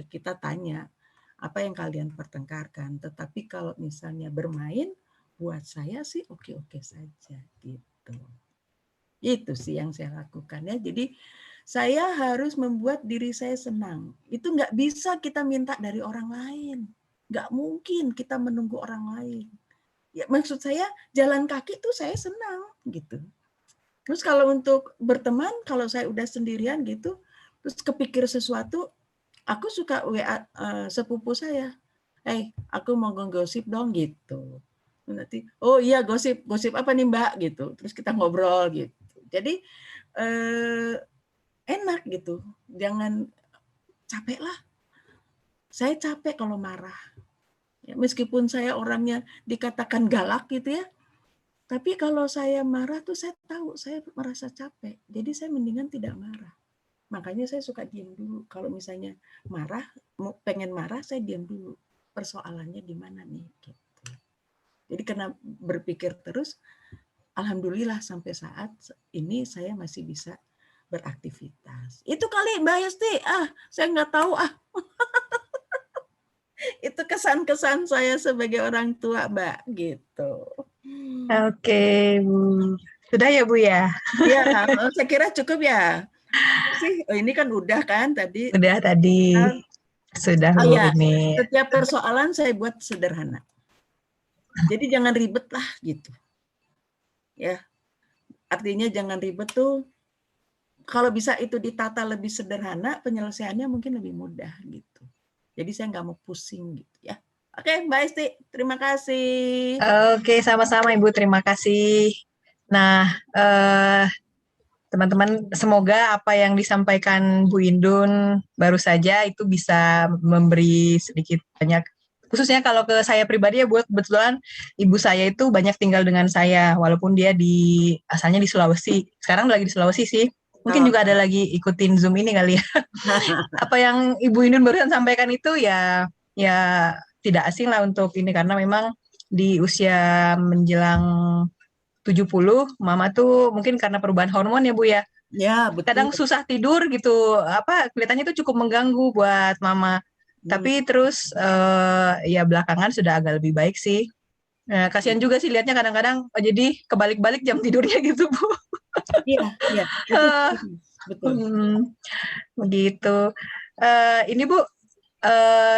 Speaker 2: kita tanya apa yang kalian pertengkarkan. Tetapi kalau misalnya bermain, buat saya sih oke-oke saja gitu. Itu sih yang saya lakukan ya. Jadi saya harus membuat diri saya senang. Itu nggak bisa kita minta dari orang lain. Nggak mungkin kita menunggu orang lain. Ya, maksud saya jalan kaki tuh saya senang gitu. Terus kalau untuk berteman, kalau saya udah sendirian gitu, terus kepikir sesuatu, aku suka WA sepupu saya. Aku mau gosip dong gitu. Nanti, oh iya gosip apa nih Mbak gitu. Terus kita ngobrol gitu. Jadi enak gitu. Jangan capek lah. Saya capek kalau marah. Ya, meskipun saya orangnya dikatakan galak gitu ya, tapi kalau saya marah tuh saya tahu saya merasa capek. Jadi saya mendingan tidak marah. Makanya saya suka diam dulu. Kalau misalnya marah, pengen marah, saya diam dulu. Persoalannya di mana nih? Gitu. Jadi karena berpikir terus, alhamdulillah sampai saat ini saya masih bisa beraktivitas. Itu kali Mbak Hesti, saya nggak tahu itu kesan-kesan saya sebagai orang tua Mbak gitu.
Speaker 1: Oke, Bu. Sudah ya, Bu ya?
Speaker 2: Ya, saya kira cukup ya. Ini kan udah kan tadi.
Speaker 1: Udah tadi. Sudah, Bu,
Speaker 2: Ya,
Speaker 1: ini.
Speaker 2: setiap persoalan saya buat sederhana. Jadi jangan ribet lah gitu. Ya, artinya jangan ribet tuh. Kalau bisa itu ditata lebih sederhana, penyelesaiannya mungkin lebih mudah gitu. Jadi saya nggak mau pusing gitu ya. Oke, Mbak Esti, terima kasih.
Speaker 1: Oke, sama-sama Ibu. Terima kasih. Nah, teman-teman, semoga apa yang disampaikan Bu Indun baru saja itu bisa memberi sedikit banyak, khususnya kalau ke saya pribadi ya, buat kebetulan ibu saya itu banyak tinggal dengan saya, walaupun dia asalnya di Sulawesi. Sekarang lagi di Sulawesi sih. Mungkin juga ada lagi ikutin Zoom ini kali ya. Apa yang Ibu Indun barusan sampaikan itu ya tidak asing lah untuk ini, karena memang di usia menjelang 70, mama tuh mungkin karena perubahan hormon ya Bu ya.
Speaker 2: Ya, betul.
Speaker 1: Kadang susah tidur gitu, kelihatannya itu cukup mengganggu buat mama. Tapi terus ya belakangan sudah agak lebih baik sih. Kasihan juga sih lihatnya kadang-kadang jadi kebalik-balik jam tidurnya gitu Bu.
Speaker 2: Iya, betul.
Speaker 1: Begitu. Ini Bu,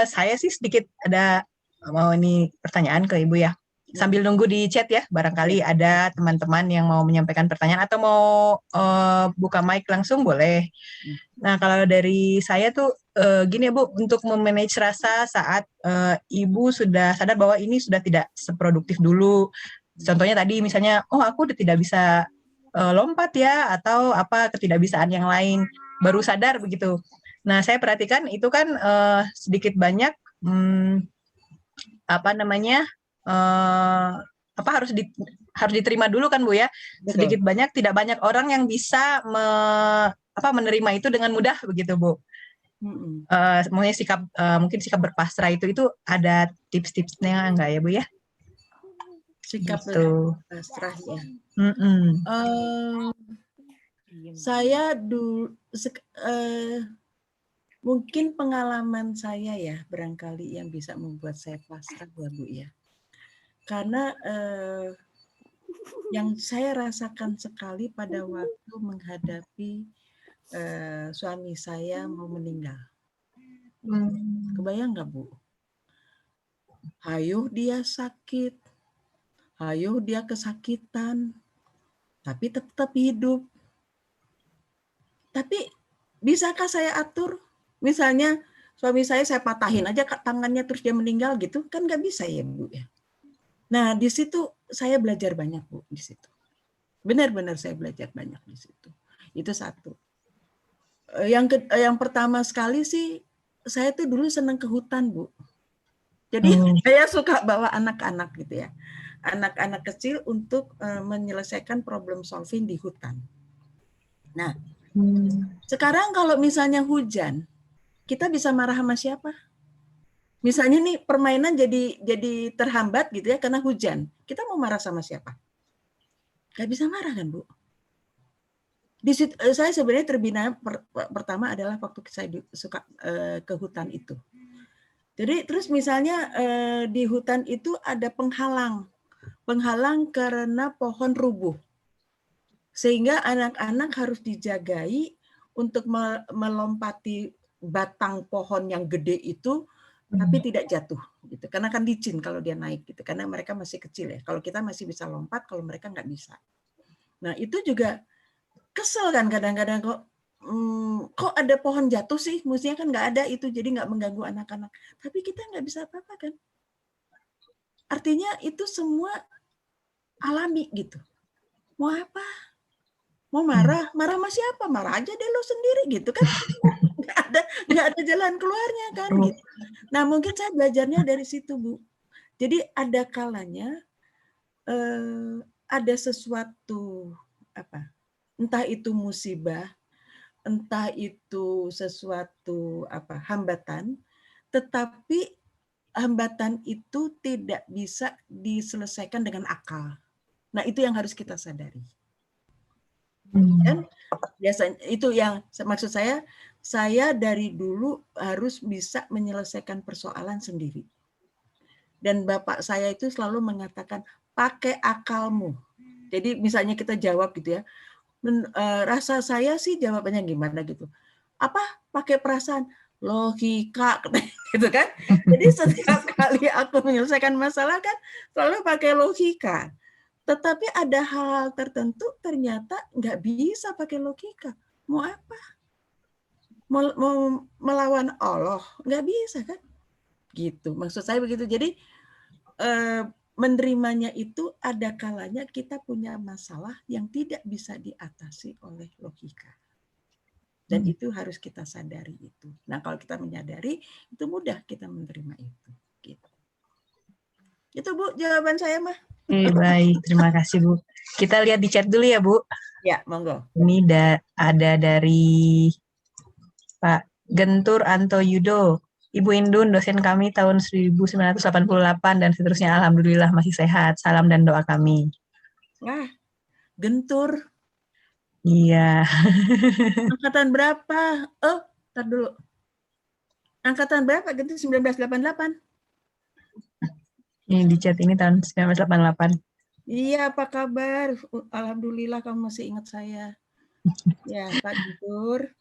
Speaker 1: saya sih sedikit ada mau ini pertanyaan ke Ibu ya. Sambil nunggu di chat ya, barangkali ada teman-teman yang mau menyampaikan pertanyaan atau mau buka mic langsung boleh. Nah, kalau dari saya tuh gini ya Bu, untuk memanage rasa saat Ibu sudah sadar bahwa ini sudah tidak seproduktif dulu. Contohnya tadi misalnya, oh aku udah tidak bisa lompat ya, atau ketidakbisaan yang lain, baru sadar begitu. Nah, saya perhatikan itu kan sedikit banyak harus diterima dulu kan Bu ya.
Speaker 2: Betul.
Speaker 1: Sedikit banyak tidak banyak orang yang bisa menerima itu dengan mudah begitu Bu. Mungkin sikap berpasrah itu ada tips-tipsnya nggak ya Bu ya?
Speaker 2: Sikap
Speaker 1: Gitu.
Speaker 2: berpasrah ya.
Speaker 1: Mm-mm.
Speaker 2: Saya dulu mungkin pengalaman saya ya barangkali yang bisa membuat saya pasrah ya Bu ya. Karena yang saya rasakan sekali pada waktu menghadapi suami saya mau meninggal. Kebayang nggak Bu? Hayuh dia sakit, hayuh dia kesakitan, tapi tetap hidup. Tapi bisakah saya atur? Misalnya suami saya patahin aja tangannya terus dia meninggal gitu, kan nggak bisa ya Bu ya. Nah di situ saya belajar banyak Bu di situ. Benar-benar saya belajar banyak di situ. Itu satu. Yang pertama sekali sih saya tuh dulu senang ke hutan Bu. Jadi saya suka bawa anak-anak gitu ya. Anak-anak kecil untuk menyelesaikan problem solving di hutan. Nah, sekarang kalau misalnya hujan, kita bisa marah sama siapa? Misalnya nih permainan jadi terhambat gitu ya karena hujan. Kita mau marah sama siapa? Gak bisa marah kan Bu? Di situ, saya sebenarnya terbina pertama adalah waktu saya suka ke hutan itu. Jadi terus misalnya di hutan itu ada penghalang karena pohon rubuh. Sehingga anak-anak harus dijagai untuk melompati batang pohon yang gede itu tapi tidak jatuh gitu. Karena kan licin kalau dia naik gitu. Karena mereka masih kecil ya. Kalau kita masih bisa lompat, kalau mereka nggak bisa. Nah, itu juga kesel kan kadang-kadang kok ada pohon jatuh sih? Mestinya kan nggak ada itu, jadi nggak mengganggu anak-anak. Tapi kita nggak bisa apa-apa kan? Artinya itu semua alami gitu. Mau apa? Mau marah sama siapa? Marah aja deh lo sendiri gitu kan? Nggak ada jalan keluarnya kan gitu. Nah mungkin saya belajarnya dari situ Bu. Jadi ada kalanya ada sesuatu entah itu musibah, entah itu sesuatu hambatan, tetapi hambatan itu tidak bisa diselesaikan dengan akal. Nah itu yang harus kita sadari. Dan biasanya itu yang maksud saya dari dulu harus bisa menyelesaikan persoalan sendiri. Dan bapak saya itu selalu mengatakan pakai akalmu. Jadi misalnya kita jawab gitu ya, rasa saya sih jawabannya gimana gitu. Apa pakai perasaan, logika gitu kan. Jadi setiap kali aku menyelesaikan masalah kan selalu pakai logika. Tetapi ada hal tertentu ternyata nggak bisa pakai logika. Mau apa? Mau melawan Allah? Nggak bisa kan? Gitu. Maksud saya begitu. Jadi menerimanya itu ada kalanya kita punya masalah yang tidak bisa diatasi oleh logika. Dan itu harus kita sadari itu. Nah kalau kita menyadari, itu mudah kita menerima itu. Gitu. Itu Bu jawaban saya mah.
Speaker 1: Baik, terima kasih Bu. Kita lihat di chat dulu ya Bu.
Speaker 2: Ya, monggo.
Speaker 1: Ini ada dari Pak Gentur Anto Yudo. Ibu Indun, dosen kami tahun 1988 dan seterusnya. Alhamdulillah masih sehat. Salam dan doa kami.
Speaker 2: Nah, Gentur.
Speaker 1: Iya.
Speaker 2: Angkatan berapa? Oh, tar dulu. Angkatan berapa? Gentur 1988.
Speaker 1: Ini di chat ini tahun 1988.
Speaker 2: Iya, apa kabar? Alhamdulillah kamu masih ingat saya. Ya, Pak Gentur.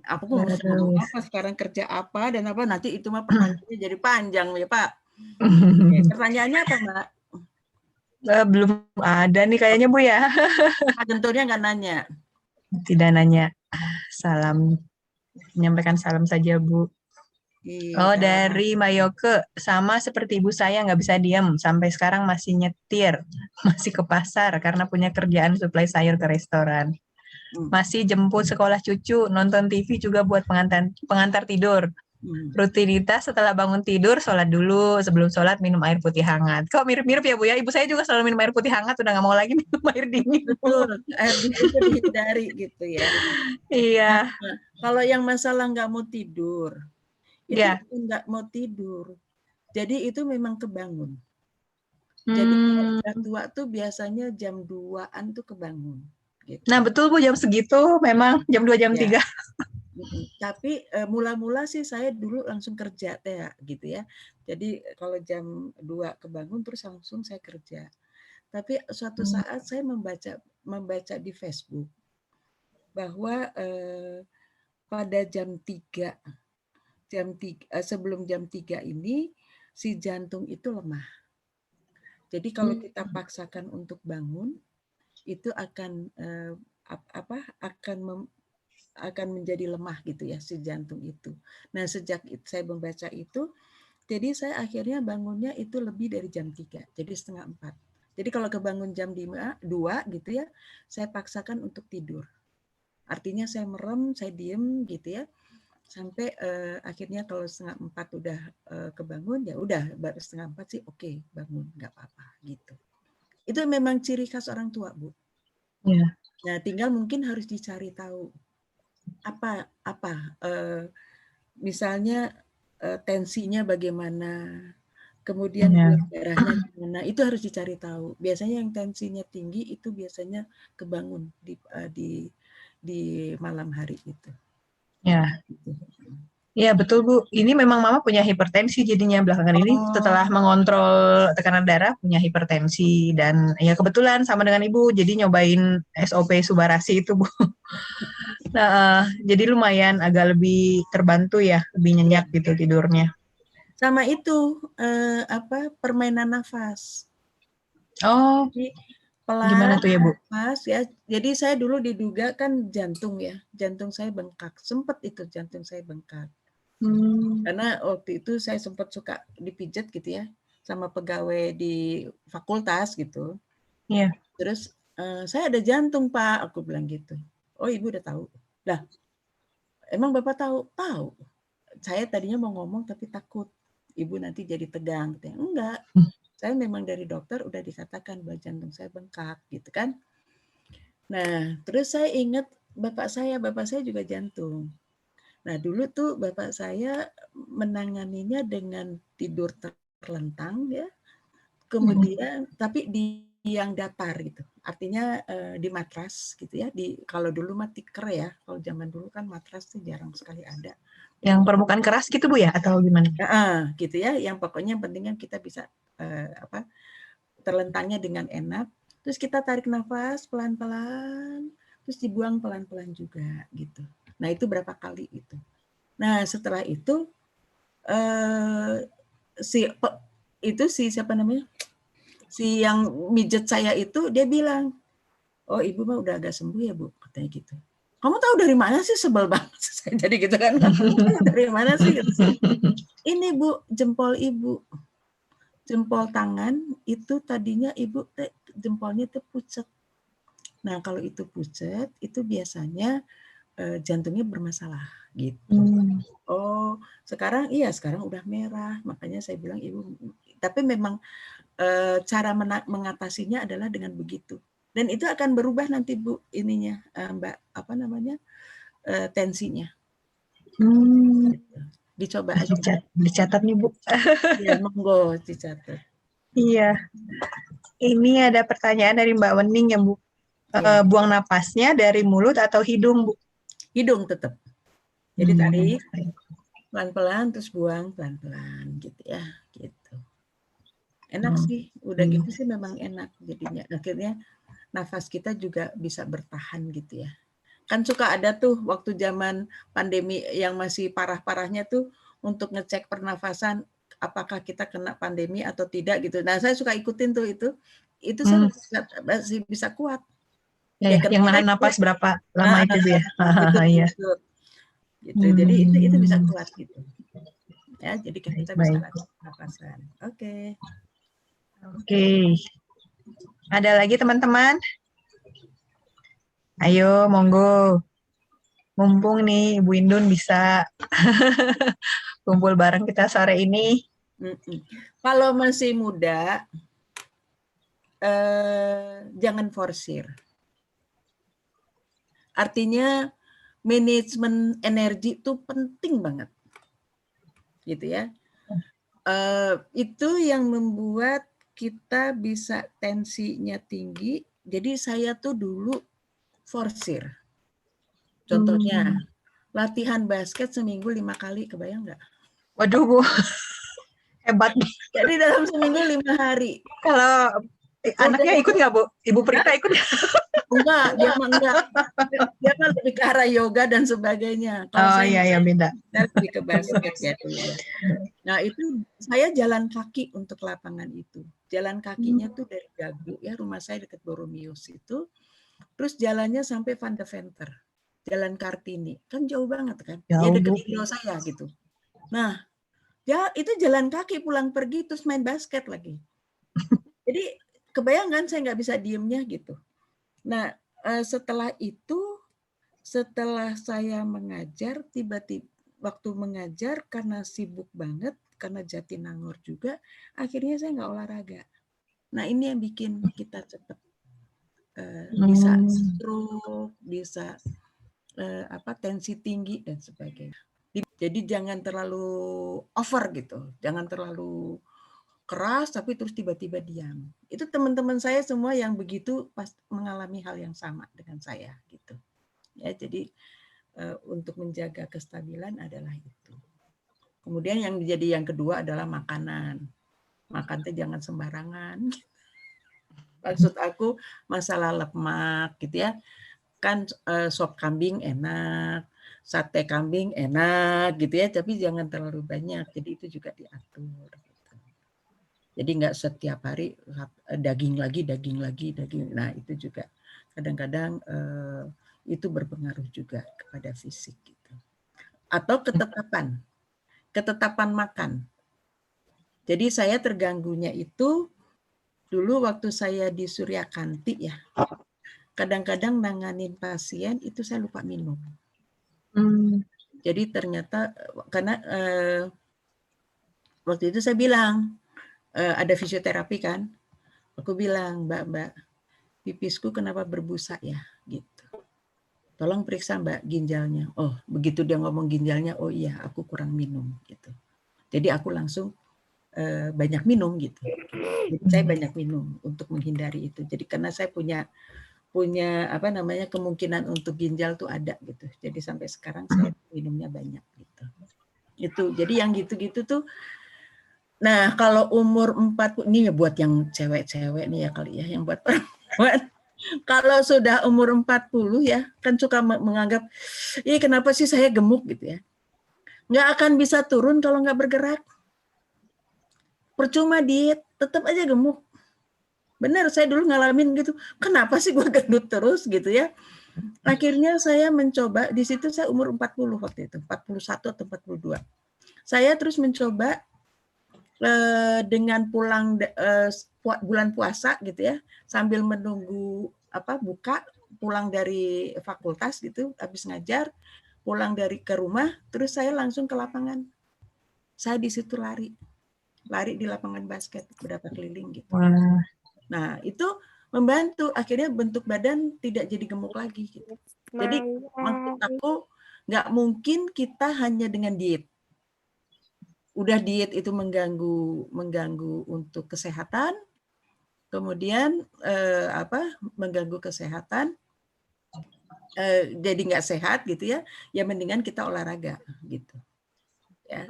Speaker 2: Aku ngomong apa sekarang, kerja apa dan apa, nanti itu mah pertanyaannya jadi panjang ya Pak. Pertanyaannya apa Mbak?
Speaker 1: Belum ada nih kayaknya Bu ya.
Speaker 2: Pak Genturnya nggak nanya.
Speaker 1: Tidak nanya. Salam. Menyampaikan salam saja Bu. Oh, dari Mayoke, sama seperti ibu saya nggak bisa diam, sampai sekarang masih nyetir, masih ke pasar karena punya kerjaan suplai sayur ke restoran. Masih jemput sekolah cucu, nonton TV juga buat pengantar tidur. Rutinitas setelah bangun tidur, sholat dulu. Sebelum sholat minum air putih hangat. Kok mirip-mirip ya Bu ya? Ibu saya juga selalu minum air putih hangat, udah nggak mau lagi minum air dingin.
Speaker 2: Betul, air dingin itu dihindari gitu ya. Nah,
Speaker 1: Iya,
Speaker 2: kalau yang masalah nggak mau tidur, itu
Speaker 1: ya.
Speaker 2: bukan nggak mau tidur. Jadi itu memang kebangun. Jadi kalau
Speaker 1: Hmm.
Speaker 2: udah tua tuh biasanya jam 2-an tuh kebangun
Speaker 1: Nah
Speaker 2: gitu.
Speaker 1: betul Bu, jam segitu memang jam 2 jam
Speaker 2: Ya.
Speaker 1: 3.
Speaker 2: Tapi mula-mula sih saya dulu langsung kerja teh gitu ya. Jadi kalau jam 2 kebangun terus langsung saya kerja. Tapi suatu saat saya membaca di Facebook bahwa pada sebelum jam 3 ini si jantung itu lemah. Jadi kalau kita paksakan untuk bangun itu akan akan menjadi lemah gitu ya si jantung itu. Nah, sejak saya membaca itu, jadi saya akhirnya bangunnya itu lebih dari jam 3, jadi setengah 4. Jadi kalau kebangun jam 2 gitu ya, saya paksakan untuk tidur. Artinya saya merem, saya diem gitu ya, sampai akhirnya kalau setengah 4 udah kebangun, ya udah baru setengah 4 sih oke, bangun, nggak apa-apa gitu. Itu memang ciri khas orang tua, Bu.
Speaker 1: Ya.
Speaker 2: Nah, tinggal mungkin harus dicari tahu apa misalnya tensinya bagaimana, kemudian
Speaker 1: Ya.
Speaker 2: gula darahnya gimana, itu harus dicari tahu. Biasanya yang tensinya tinggi itu biasanya kebangun di malam hari itu.
Speaker 1: Ya.
Speaker 2: Gitu.
Speaker 1: Iya betul Bu, ini memang Mama punya hipertensi jadinya belakangan ini setelah
Speaker 2: Oh,
Speaker 1: mengontrol tekanan darah punya hipertensi dan ya kebetulan sama dengan Ibu jadi nyobain SOP Subarasi itu Bu. Nah, jadi lumayan agak lebih terbantu ya, lebih
Speaker 2: ya.
Speaker 1: nyenyak gitu tidurnya.
Speaker 2: Sama itu permainan nafas.
Speaker 1: Oh,
Speaker 2: Jadi
Speaker 1: gimana
Speaker 2: pelan
Speaker 1: tuh ya Bu?
Speaker 2: nafas ya. Jadi saya dulu diduga kan jantung ya, jantung saya bengkak. Sempet itu jantung saya bengkak.
Speaker 1: Hmm,
Speaker 2: Karena waktu itu saya sempat suka dipijat gitu ya sama pegawai di fakultas gitu.
Speaker 1: iya.
Speaker 2: Terus saya ada jantung Pak, aku bilang gitu. Oh Ibu udah tahu. Lah emang Bapak tahu? Tahu. Saya tadinya mau ngomong tapi takut Ibu nanti jadi tegang. Enggak, saya memang dari dokter udah dikatakan bahwa jantung saya bengkak gitu kan. Nah terus saya ingat bapak saya juga jantung. Nah, dulu tuh bapak saya menanganinya dengan tidur terlentang ya, kemudian tapi di yang datar gitu. Artinya di matras gitu ya. Kalau dulu mah tikar ya. Kalau zaman dulu kan matras tuh jarang sekali ada. Jadi
Speaker 1: Yang permukaan keras gitu Bu ya atau gimana?
Speaker 2: gitu ya. Yang pokoknya yang penting kan kita bisa terlentangnya dengan enak. Terus kita tarik nafas pelan-pelan, terus dibuang pelan-pelan juga gitu. Nah, itu berapa kali itu. Nah, setelah itu eh, si si siapa namanya si yang mijet saya itu dia bilang, oh ibu mah udah agak sembuh ya bu, katanya gitu. Kamu tahu dari mana sih, sebel banget saya jadi gitu kan. Kamu tahu dari mana sih? Ini bu, jempol tangan itu tadinya ibu jempolnya tuh pucat. Nah kalau itu pucat itu biasanya jantungnya bermasalah gitu.
Speaker 1: Hmm.
Speaker 2: Oh, sekarang udah merah. Makanya saya bilang ibu, tapi memang cara mengatasinya adalah dengan begitu. Dan itu akan berubah nanti Bu ininya, Mbak tensinya.
Speaker 1: Hmm.
Speaker 2: Gitu. Dicoba aja.
Speaker 1: Dicatat nih Bu.
Speaker 2: Ya, monggo dicatat.
Speaker 1: Iya, ini ada pertanyaan dari Mbak Wening ya Bu.
Speaker 2: Ya,
Speaker 1: Buang napasnya dari mulut atau hidung Bu?
Speaker 2: hidung tetap. Jadi
Speaker 1: Hmm.
Speaker 2: tarik pelan-pelan terus buang pelan-pelan gitu ya, gitu. Enak sih, udah
Speaker 1: Hmm.
Speaker 2: gitu sih memang enak jadinya. Akhirnya nafas kita juga bisa bertahan gitu ya. Kan suka ada tuh waktu zaman pandemi yang masih parah-parahnya tuh untuk ngecek pernafasan apakah kita kena pandemi atau tidak gitu. Nah, saya suka ikutin tuh itu. Itu saya
Speaker 1: Hmm.
Speaker 2: masih bisa kuat.
Speaker 1: Ya,
Speaker 2: Ya
Speaker 1: ya, yang nahan
Speaker 2: keripek ya.
Speaker 1: napas berapa lama itu Bu ya?
Speaker 2: Betul,
Speaker 1: Iya.
Speaker 2: betul. Gitu. Jadi itu bisa
Speaker 1: Hmm.
Speaker 2: kuat gitu. Ya, jadi
Speaker 1: Baik,
Speaker 2: kita bisa
Speaker 1: baik.
Speaker 2: latih pernafasan. Oke.
Speaker 1: Oke. Ada lagi teman-teman? Ayo, monggo. mumpung nih Ibu Indun bisa kumpul bareng kita sore ini.
Speaker 2: Kalau masih muda, jangan forsir. Artinya manajemen energi itu penting banget, gitu ya. Itu yang membuat kita bisa tensinya tinggi. Jadi saya tuh dulu forsir. Contohnya, latihan basket seminggu 5 kali, kebayang nggak?
Speaker 1: Waduh Bu, hebat.
Speaker 2: Jadi dalam seminggu 5 hari.
Speaker 1: Kalau anaknya ikut nggak Bu? Ibu Prita ikut nggak?
Speaker 2: Enggak, dia mah enggak. Dia kan lebih ke arah yoga dan sebagainya. Kalau
Speaker 1: Oh
Speaker 2: saya
Speaker 1: iya, beda.
Speaker 2: lebih ke basket ya dulu ya. Nah itu saya jalan kaki untuk lapangan itu. Jalan kakinya tuh dari Dagu ya, rumah saya dekat Boromius itu. Terus jalannya sampai Van de Venter. Jalan Kartini. Kan jauh banget kan. Ya
Speaker 1: Jauh,
Speaker 2: dekat
Speaker 1: Bu.
Speaker 2: Indo saya gitu. Nah, ya itu jalan kaki pulang pergi terus main basket lagi. Jadi kebayangkan saya nggak bisa diemnya gitu. Nah, setelah itu, setelah saya mengajar, tiba-tiba waktu mengajar karena sibuk banget, karena Jatinangor juga, akhirnya saya nggak olahraga. Nah, ini yang bikin kita cepat bisa stroke, bisa tensi tinggi dan sebagainya. Jadi jangan terlalu over gitu, jangan terlalu keras tapi terus tiba-tiba diam. Itu teman-teman saya semua yang begitu pas mengalami hal yang sama dengan saya gitu. Ya, jadi untuk menjaga kestabilan adalah itu. Kemudian yang jadi yang kedua adalah makanan. Makan teh jangan sembarangan. Maksud aku masalah lemak gitu ya. Kan sop kambing enak, sate kambing enak gitu ya, tapi jangan terlalu banyak. Jadi itu juga diatur. Gitu. Jadi nggak setiap hari daging lagi. Nah itu juga kadang-kadang itu berpengaruh juga kepada fisik gitu. Atau ketetapan makan. Jadi saya terganggunya itu dulu waktu saya di Suryakanti ya. Kadang-kadang nanganin pasien itu saya lupa minum. Jadi ternyata karena waktu itu saya bilang ada fisioterapi kan. Aku bilang, Mbak, pipisku kenapa berbusa ya gitu. Tolong periksa Mbak ginjalnya. Oh, begitu dia ngomong ginjalnya, oh iya aku kurang minum gitu. Jadi aku langsung banyak minum gitu. Jadi saya banyak minum untuk menghindari itu. Jadi karena saya punya kemungkinan untuk ginjal tuh ada gitu. Jadi sampai sekarang saya minumnya banyak gitu. Itu. Jadi yang gitu-gitu tuh. Nah, kalau umur 40 ini buat yang cewek-cewek nih ya kali ya, yang buat perempuan. Kalau sudah umur 40 ya, kan suka menganggap, ih kenapa sih saya gemuk gitu ya. Nggak akan bisa turun kalau nggak bergerak. Percuma diet, tetap aja gemuk. Benar, saya dulu ngalamin gitu. Kenapa sih gue gendut terus gitu ya. Akhirnya saya mencoba, di situ saya umur 40 waktu itu, 41 atau 42. Saya terus mencoba dengan pulang bulan puasa gitu ya, sambil menunggu buka, pulang dari fakultas gitu, habis ngajar, pulang ke rumah, terus saya langsung ke lapangan. Saya di situ lari di lapangan basket berapa keliling gitu. Nah itu membantu, akhirnya bentuk badan tidak jadi gemuk lagi gitu. Jadi maksud aku nggak mungkin kita hanya dengan diet. Udah diet itu mengganggu untuk kesehatan, kemudian mengganggu kesehatan, jadi nggak sehat gitu ya. Ya mendingan kita olahraga gitu. Ya,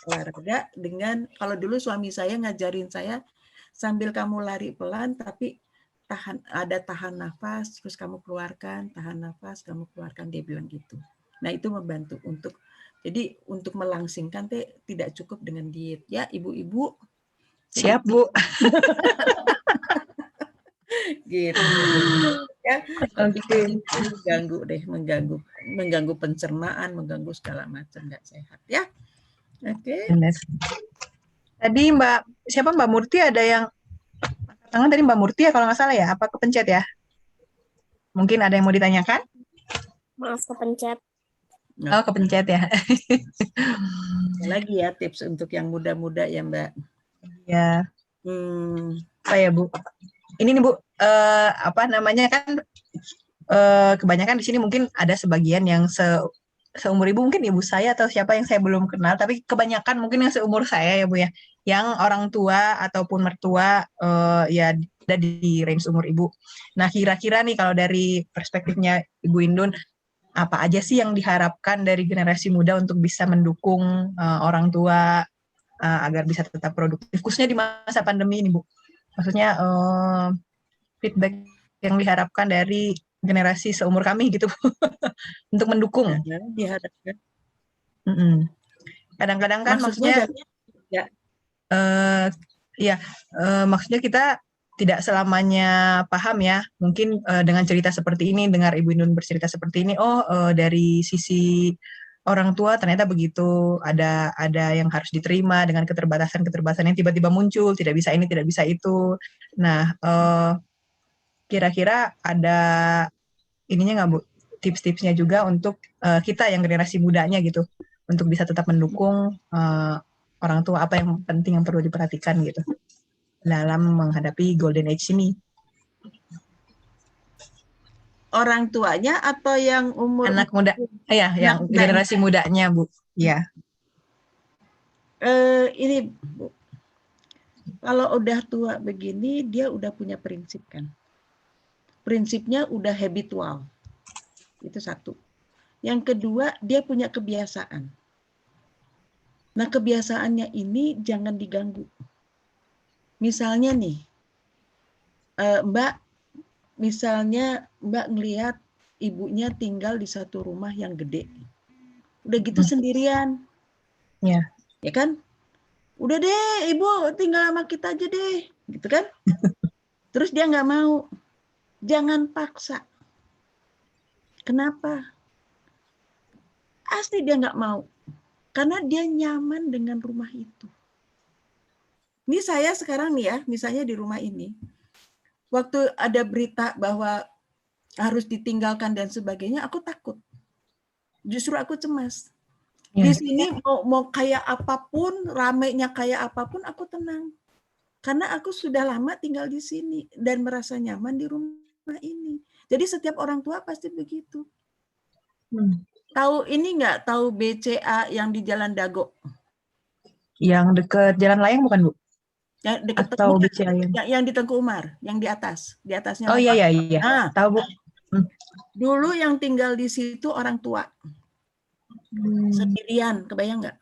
Speaker 2: olahraga dengan kalau dulu suami saya ngajarin saya sambil kamu lari pelan tapi tahan nafas terus kamu keluarkan, tahan nafas kamu keluarkan, dia bilang gitu. Nah itu membantu jadi untuk melangsingkan tidak cukup dengan diet ya ibu-ibu.
Speaker 1: Siap Bu.
Speaker 2: Gitu ya. Mengganggu pencernaan, mengganggu segala macam, nggak sehat ya. Oke.
Speaker 1: Tadi Mbak Murti ada yang tangan, tadi Mbak Murti ya kalau nggak salah ya, apa kepencet ya? Mungkin ada yang mau ditanyakan?
Speaker 3: Maaf kepencet.
Speaker 1: Oh, kepencet ya.
Speaker 2: Lagi ya tips untuk yang muda-muda ya Mbak.
Speaker 1: Ya.
Speaker 2: Hmm.
Speaker 1: Oh ya Bu. Ini nih Bu, apa namanya kan kebanyakan di sini mungkin ada sebagian yang seumur Ibu, mungkin ibu saya atau siapa yang saya belum kenal, tapi kebanyakan mungkin yang seumur saya ya Bu ya, yang orang tua ataupun mertua ya ada di range umur Ibu. Nah, kira-kira nih kalau dari perspektifnya Ibu Indun, apa aja sih yang diharapkan dari generasi muda untuk bisa mendukung orang tua agar bisa tetap produktif, khususnya di masa pandemi ini Bu? Maksudnya feedback yang diharapkan dari generasi seumur kami gitu untuk mendukung.
Speaker 2: Diharapkan.
Speaker 1: Kadang-kadang kan maksudnya
Speaker 2: ya.
Speaker 1: Ya, maksudnya kita tidak selamanya paham ya. Mungkin dengan cerita seperti ini, dengar Ibu Indun bercerita seperti ini, dari sisi orang tua ternyata begitu, ada yang harus diterima dengan keterbatasan-keterbatasan yang tiba-tiba muncul, tidak bisa ini, tidak bisa itu. Nah, kira-kira ada ininya nggak Bu? Tips-tipsnya juga untuk kita yang generasi mudanya gitu, untuk bisa tetap mendukung orang tua, apa yang penting yang perlu diperhatikan gitu dalam menghadapi golden age ini.
Speaker 2: Orang tuanya atau yang umur
Speaker 1: anak muda, ya, yang generasi mudanya Bu. Ya.
Speaker 2: Ini Bu, kalau udah tua begini dia udah punya prinsip kan. Prinsipnya udah habitual. Itu satu. Yang kedua, dia punya kebiasaan. Nah, kebiasaannya ini jangan diganggu. Misalnya nih, Mbak, misalnya Mbak ngelihat ibunya tinggal di satu rumah yang gede. Udah gitu sendirian.
Speaker 1: Ya.
Speaker 2: Ya kan? Udah deh, Ibu tinggal sama kita aja deh. Gitu kan? Terus dia nggak mau. Jangan paksa. Kenapa? Asli dia nggak mau. Karena dia nyaman dengan rumah itu. Ini saya sekarang nih ya, misalnya di rumah ini, waktu ada berita bahwa harus ditinggalkan dan sebagainya, aku takut. Justru aku cemas. Di sini mau kayak apapun, ramainya kayak apapun, aku tenang. Karena aku sudah lama tinggal di sini dan merasa nyaman di rumah ini. Jadi setiap orang tua pasti begitu. Tahu ini nggak? Tahu BCA yang di Jalan Dago?
Speaker 1: Yang dekat Jalan Layang bukan Bu?
Speaker 2: Yang dekat
Speaker 1: atau BCA
Speaker 2: yang di Tengku Umar, yang di atasnya.
Speaker 1: Oh iya.
Speaker 2: Nah,
Speaker 1: tahu Bu.
Speaker 2: Dulu yang tinggal di situ orang tua. Sendirian, kebayang nggak?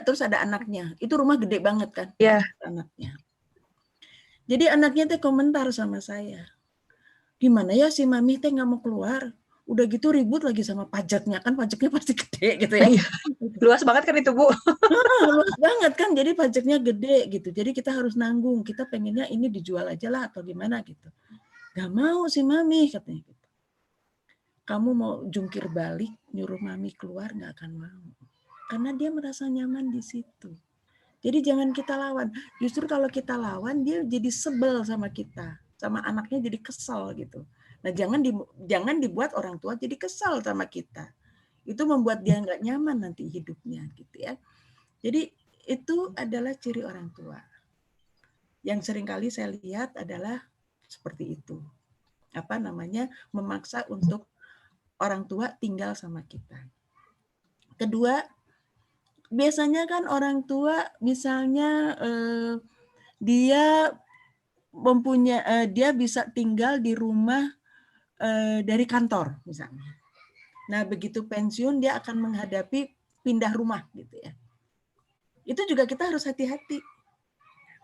Speaker 2: Terus ada anaknya. Itu rumah gede banget kan?
Speaker 1: Iya.
Speaker 2: Anaknya. Jadi anaknya teh komentar sama saya. Gimana ya si Mami teh nggak mau keluar? Udah gitu ribut lagi sama pajaknya, kan pajaknya pasti gede gitu ya.
Speaker 1: Luas banget kan itu Bu.
Speaker 2: Luas banget kan, jadi pajaknya gede gitu. Jadi kita harus nanggung. Kita pengennya ini dijual aja lah atau gimana gitu. Gak mau si Mami katanya gitu. Kamu mau jungkir balik nyuruh Mami keluar nggak akan mau. Karena dia merasa nyaman di situ. Jadi jangan kita lawan. Justru kalau kita lawan dia jadi sebel sama kita, sama anaknya jadi kesel gitu. Nah jangan dibuat orang tua jadi kesel sama kita. Itu membuat dia nggak nyaman nanti hidupnya gitu ya. Jadi itu adalah ciri orang tua. Yang seringkali saya lihat adalah seperti itu. Memaksa untuk orang tua tinggal sama kita. Kedua, biasanya kan orang tua misalnya dia bisa tinggal di rumah dari kantor misalnya. Nah, begitu pensiun dia akan menghadapi pindah rumah gitu ya. Itu juga kita harus hati-hati.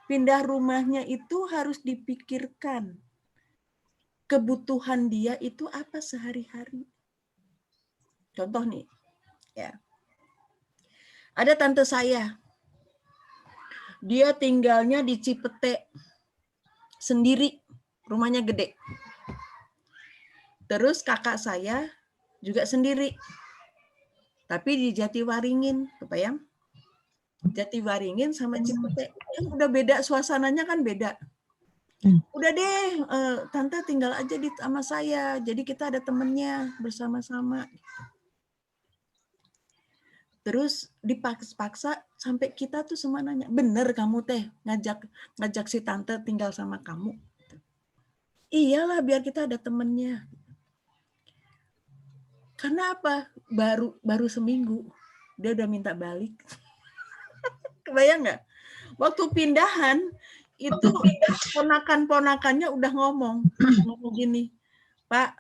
Speaker 2: Pindah rumahnya itu harus dipikirkan. Kebutuhan dia itu apa sehari-hari. Contoh nih, ya. Ada tante saya. Dia tinggalnya di Cipete sendiri, rumahnya gede. Terus kakak saya juga sendiri. Tapi di Jatiwaringin, kebayang? Jatiwaringin sama Cipete kan udah beda, suasananya kan beda. Udah deh, tante tinggal aja sama saya. Jadi kita ada temennya bersama-sama. Terus dipaksa sampai kita tuh semua nanya, bener kamu teh ngajak si tante tinggal sama kamu? Iyalah, biar kita ada temennya. Karena apa? Baru seminggu dia udah minta balik. Kebayang nggak? Waktu pindahan itu ponakan-ponakannya udah ngomong gini, Pak,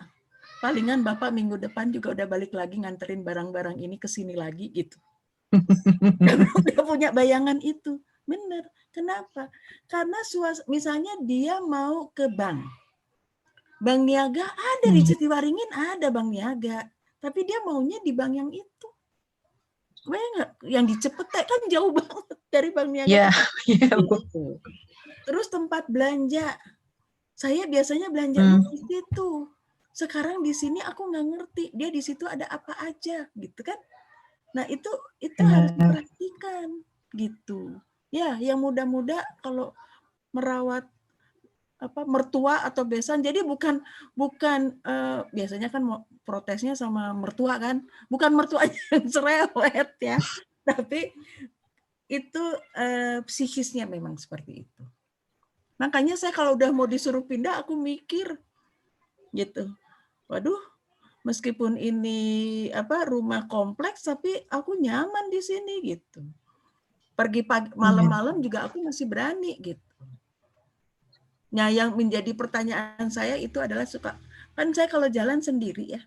Speaker 2: palingan Bapak minggu depan juga udah balik lagi nganterin barang-barang ini ke sini lagi gitu. Dia punya bayangan itu. Bener. Kenapa? Karena misalnya dia mau ke bank. Bank niaga ada di Jatiwaringin, ada bank niaga. Tapi dia maunya di bank yang itu. Kebayang nggak? Yang di Cepete kan jauh banget dari bank niaga. Gitu. Terus tempat belanja. Saya biasanya belanja di situ. Sekarang di sini aku nggak ngerti. Dia di situ ada apa aja, gitu kan? Nah, itu harus diperhatikan gitu. Ya, yang muda-muda kalau merawat mertua atau besan, jadi bukan biasanya kan protesnya sama mertua kan, bukan mertuanya yang cerewet ya, tapi itu psikisnya memang seperti itu. Makanya saya kalau udah mau disuruh pindah, aku mikir gitu. Waduh, meskipun ini rumah kompleks, tapi aku nyaman di sini gitu. Pergi malam-malam juga aku masih berani gitu. Nah, yang menjadi pertanyaan saya itu adalah kan saya kalau jalan sendiri ya.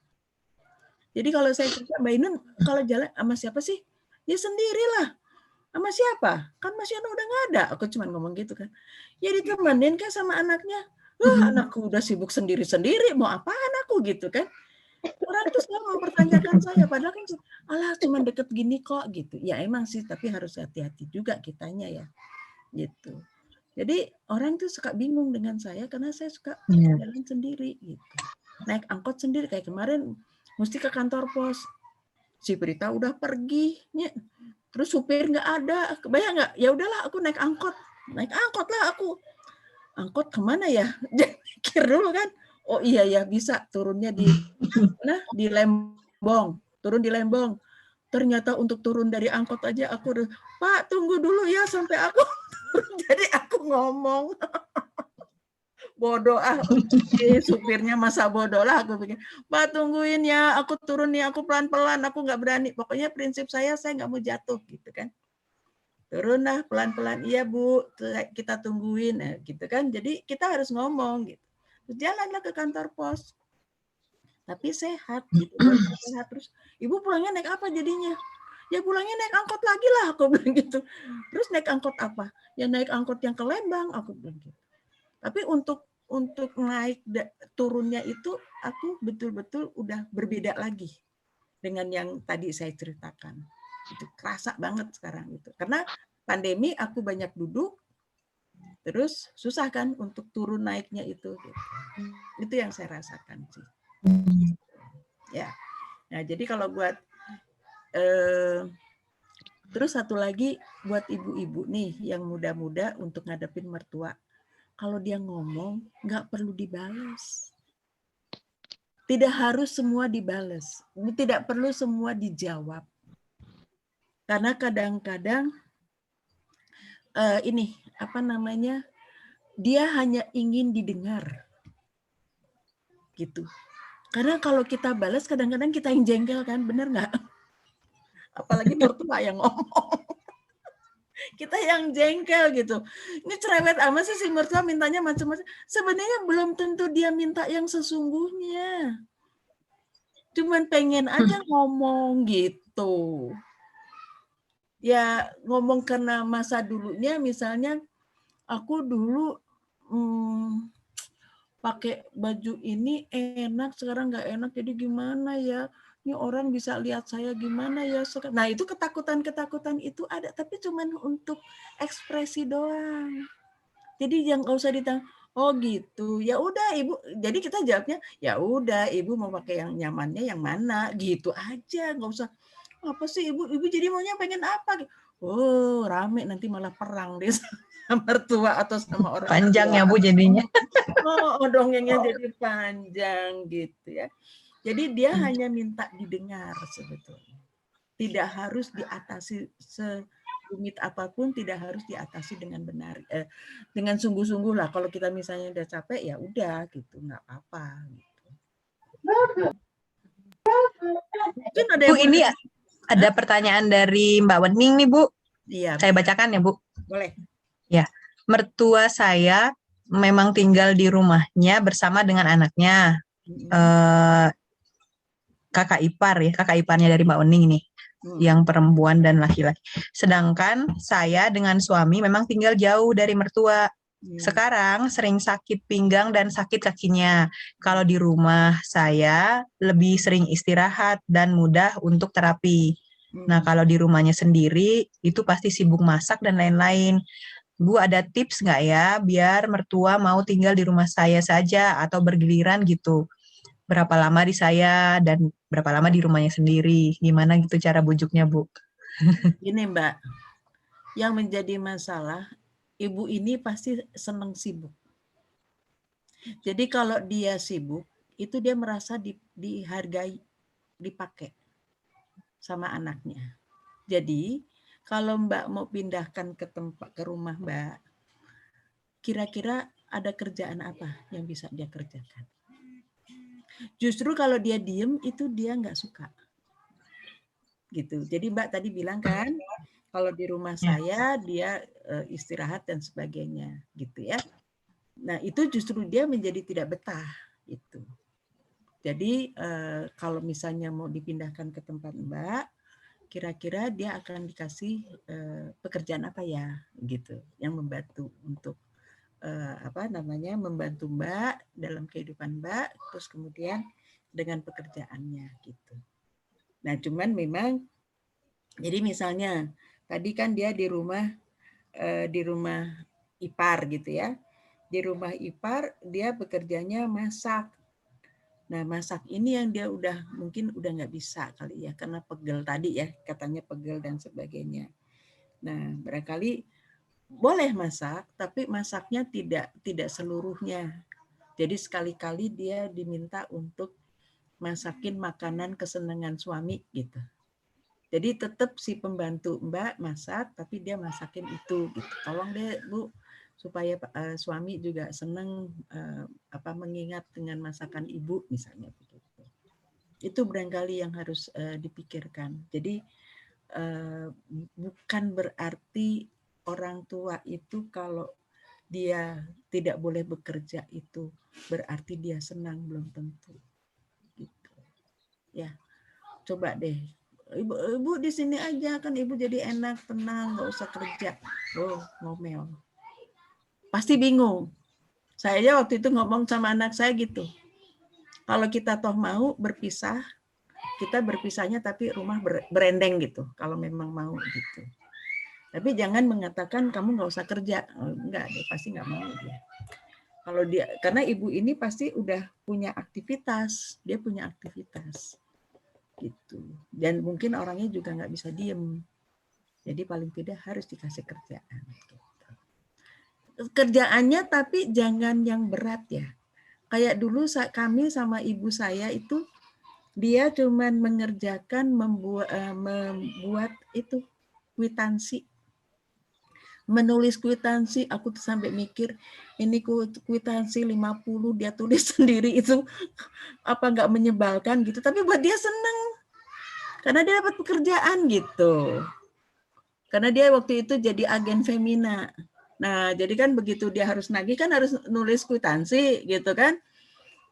Speaker 2: Jadi kalau saya cerita, Mbak Inun kalau jalan sama siapa sih? Ya sendirilah. Sama siapa? Kan Mas Yono udah nggak ada. Aku cuma ngomong gitu kan. Ya ditemenin kan sama anaknya. Anakku udah sibuk sendiri-sendiri, mau apaan aku gitu kan. Orang tuh selalu mempertanyakan saya, padahal kan alah cuma deket gini kok gitu. Ya emang sih, tapi harus hati-hati juga kitanya ya. Gitu. Jadi orang tuh suka bingung dengan saya karena saya suka jalan sendiri gitu. Naik angkot sendiri kayak kemarin mesti ke kantor pos. Si Berita udah pergi, terus supir nggak ada. Kebayang nggak? Ya udahlah aku naik angkot lah aku. Angkot kemana ya? Pikir dulu kan. Oh iya ya bisa turunnya di Lembong. Turun di Lembong. Ternyata untuk turun dari angkot aja aku udah, Pak tunggu dulu ya sampai aku turun. Jadi aku ngomong bodoh supirnya masa bodoh lah aku pikir, Pak tungguin ya aku turun nih, aku pelan-pelan, aku nggak berani, pokoknya prinsip saya nggak mau jatuh gitu kan. Turun lah pelan-pelan, iya Bu kita tungguin nah, gitu kan. Jadi kita harus ngomong gitu. Terus jalanlah ke kantor pos, tapi sehat gitu. Sehat. Terus Ibu pulangnya naik apa jadinya? Ya pulangnya naik angkot lagi lah aku bilang gitu. Terus naik angkot apa? Ya naik angkot yang ke Lembang aku bilang gitu. Tapi untuk naik turunnya itu aku betul-betul udah berbeda lagi dengan yang tadi saya ceritakan. Itu kerasa banget sekarang itu. Karena pandemi aku banyak duduk, terus susah kan untuk turun naiknya itu. Gitu. Itu yang saya rasakan sih. Ya. Nah, jadi kalau buat terus satu lagi buat ibu-ibu nih yang muda-muda untuk ngadepin mertua. Kalau dia ngomong, nggak perlu dibalas. Tidak harus semua dibalas. Tidak perlu semua dijawab. Karena kadang-kadang dia hanya ingin didengar. Gitu. Karena kalau kita balas, kadang-kadang kita yang jengkel kan, bener nggak? Apalagi mertua yang ngomong. Kita yang jengkel gitu. Ini cerewet amat sih si mertua mintanya macam-macam. Sebenarnya belum tentu dia minta yang sesungguhnya. Cuman pengen aja ngomong gitu. Ya ngomong karena masa dulunya misalnya aku dulu pakai baju ini enak, sekarang nggak enak, jadi gimana ya? Ini orang bisa lihat saya gimana ya? Nah itu ketakutan-ketakutan itu ada, tapi cuman untuk ekspresi doang. Jadi yang nggak usah ditanya, oh gitu, ya udah ibu. Jadi kita jawabnya, ya udah ibu mau pakai yang nyamannya yang mana, gitu aja, nggak usah. Apa sih ibu jadi maunya pengen apa? Oh rame nanti malah perang deh. mertua atau sama orang
Speaker 1: Panjang
Speaker 2: tua.
Speaker 1: ya Bu jadinya.
Speaker 2: Dongengnya jadi panjang gitu ya. Jadi dia hanya minta didengar sebetulnya. Tidak harus diatasi serumit apapun, tidak harus diatasi dengan benar, dengan sungguh-sungguh lah. Kalau kita misalnya udah capek ya udah gitu, nggak apa-apa. Gitu. Mungkin ada
Speaker 1: Bu,
Speaker 2: yang
Speaker 1: ini ada pertanyaan dari Mbak Wening nih Bu.
Speaker 2: Iya.
Speaker 1: Saya bacakan ya Bu.
Speaker 2: Boleh.
Speaker 1: Ya, mertua saya memang tinggal di rumahnya bersama dengan anaknya. Kakak iparnya dari Mbak Wening nih, yang perempuan dan laki-laki. Sedangkan saya dengan suami memang tinggal jauh dari mertua. Sekarang sering sakit pinggang dan sakit kakinya. Kalau di rumah saya lebih sering istirahat dan mudah untuk terapi. Nah, kalau di rumahnya sendiri itu pasti sibuk masak dan lain-lain. Bu, ada tips nggak ya biar mertua mau tinggal di rumah saya saja atau bergiliran gitu? Berapa lama di saya dan berapa lama di rumahnya sendiri? Gimana gitu cara bujuknya, Bu?
Speaker 2: Gini Mbak, yang menjadi masalah, ibu ini pasti senang sibuk. Jadi kalau dia sibuk, itu dia merasa dihargai, dipakai sama anaknya. Jadi kalau Mbak mau pindahkan ke rumah Mbak, kira-kira ada kerjaan apa yang bisa dia kerjakan? Justru kalau dia diem itu dia nggak suka. Gitu. Jadi Mbak tadi bilang kan, kalau di rumah saya dia istirahat dan sebagainya, gitu ya. Nah itu justru dia menjadi tidak betah, gitu. Jadi kalau misalnya mau dipindahkan ke tempat Mbak, kira-kira dia akan dikasih pekerjaan apa ya, gitu, yang membantu untuk membantu Mbak dalam kehidupan Mbak, terus kemudian dengan pekerjaannya, gitu. Nah, cuman memang, jadi misalnya tadi kan dia di rumah ipar gitu ya. Di rumah ipar dia bekerjanya masak. Nah, masak ini yang dia mungkin udah nggak bisa kali ya, karena pegel tadi ya, katanya pegel dan sebagainya. Nah, barangkali boleh masak, tapi masaknya tidak seluruhnya. Jadi sekali-kali dia diminta untuk masakin makanan kesenangan suami gitu. Jadi tetap si pembantu Mbak masak, tapi dia masakin itu gitu. Tolong deh Bu, supaya suami juga senang mengingat dengan masakan ibu misalnya begitu. Itu barangkali yang harus dipikirkan. Jadi bukan berarti orang tua itu kalau dia tidak boleh bekerja itu berarti dia senang, belum tentu. Gitu. Ya, coba deh. Ibu di sini aja kan ibu jadi enak, tenang, nggak usah kerja. Oh, ngomel. Pasti bingung. Saya aja waktu itu ngomong sama anak saya gitu. Kalau kita toh mau berpisah, kita berpisahnya tapi rumah berendeng gitu. Kalau memang mau gitu. Tapi jangan mengatakan kamu nggak usah kerja. Oh, enggak, dia pasti nggak mau dia. Kalau dia, karena ibu ini pasti udah punya aktivitas. Dia punya aktivitas. Gitu. Dan mungkin orangnya juga nggak bisa diem. Jadi paling tidak harus dikasih kerjaan. Gitu. Kerjaannya tapi jangan yang berat ya. Kayak dulu kami sama ibu saya itu dia cuman mengerjakan membuat itu kwitansi. Menulis kwitansi, aku tuh sampai mikir ini kwitansi 50 dia tulis sendiri itu apa nggak menyebalkan gitu. Tapi buat dia seneng. Karena dia dapat pekerjaan gitu. Karena dia waktu itu jadi agen Femina. Nah, jadi kan begitu dia harus nagih kan harus nulis kwitansi gitu kan.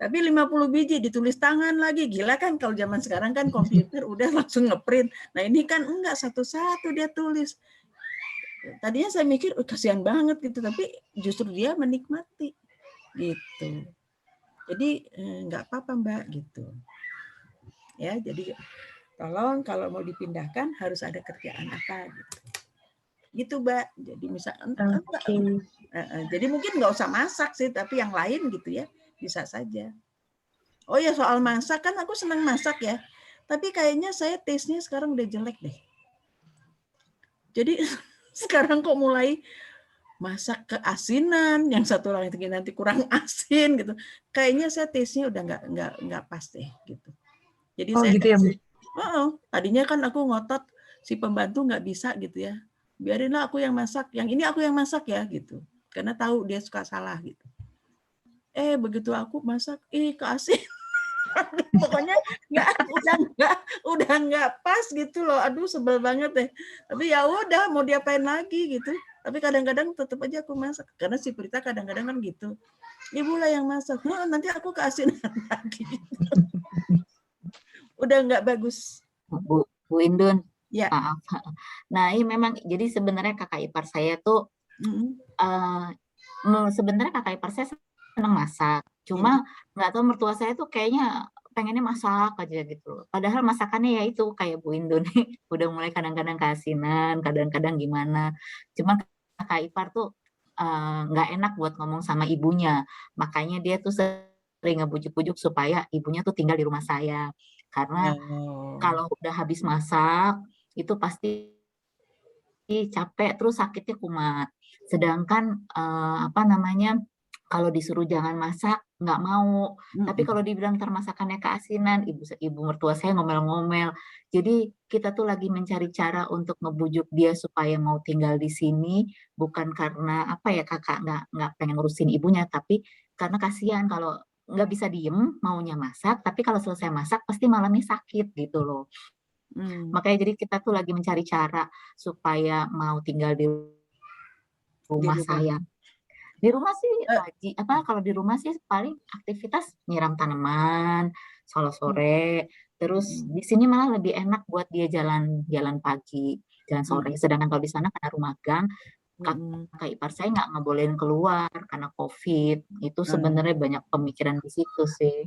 Speaker 2: Tapi 50 biji ditulis tangan lagi. Gila kan kalau zaman sekarang kan komputer udah langsung ngeprint. Nah, ini kan enggak satu-satu dia tulis. Tadinya saya mikir kasihan banget gitu, tapi justru dia menikmati gitu. Jadi enggak apa-apa Mbak gitu. Ya, jadi tolong kalau mau dipindahkan harus ada kerjaan apa gitu. Gitu Mbak. Jadi misalkan jadi mungkin nggak usah masak sih, tapi yang lain gitu ya bisa saja. Oh ya soal masak kan aku senang masak ya, tapi kayaknya saya taste-nya sekarang udah jelek deh. Jadi sekarang kok mulai masak keasinan, yang satu lagi nanti kurang asin gitu. Kayaknya saya taste-nya udah nggak pas deh gitu. Jadi
Speaker 1: Oh
Speaker 2: saya
Speaker 1: gitu ya, Bu.
Speaker 2: tadinya kan aku ngotot si pembantu nggak bisa gitu ya. Biarinlah aku yang masak, yang ini aku yang masak ya gitu. Karena tahu dia suka salah gitu. Begitu aku masak, keasin. Pokoknya udah nggak pas gitu loh. Aduh sebel banget deh. Tapi ya udah mau diapain lagi gitu. Tapi kadang-kadang tetap aja aku masak karena si Prita kadang-kadang kan gitu. Ibu lah yang masak. Nanti aku keasinan lagi. Udah nggak bagus.
Speaker 3: Bu Indun,
Speaker 2: Ya.
Speaker 3: maaf. Nah, ini memang jadi sebenarnya kakak ipar saya tuh sebenarnya kakak ipar saya senang masak. Cuma nggak tahu mertua saya tuh kayaknya pengennya masak aja gitu. Padahal masakannya ya itu kayak Bu Indun nih, udah mulai kadang-kadang keasinan, kadang-kadang gimana. Cuma kakak ipar tuh nggak enak buat ngomong sama ibunya. Makanya dia tuh sering ngebujuk-bujuk supaya ibunya tuh tinggal di rumah saya. Karena kalau udah habis masak itu pasti capek terus sakitnya kumat. Sedangkan apa namanya kalau disuruh jangan masak nggak mau. Tapi kalau dibilang ntar masakannya keasinan, ibu mertua saya ngomel-ngomel. Jadi kita tuh lagi mencari cara untuk ngebujuk dia supaya mau tinggal di sini, bukan karena apa ya kakak nggak pengen ngurusin ibunya, tapi karena kasihan kalau nggak bisa diem maunya masak, tapi kalau selesai masak pasti malamnya sakit gitu loh. Makanya jadi kita tuh lagi mencari cara supaya mau tinggal di rumah saya. Di rumah sih kalau di rumah sih paling aktivitas nyiram tanaman sore, terus di sini malah lebih enak buat dia jalan pagi, jalan sore. Sedangkan kalau di sana karena rumah gang, kakak ipar saya nggak ngebolehin keluar karena COVID. Itu sebenarnya banyak pemikiran di situ sih.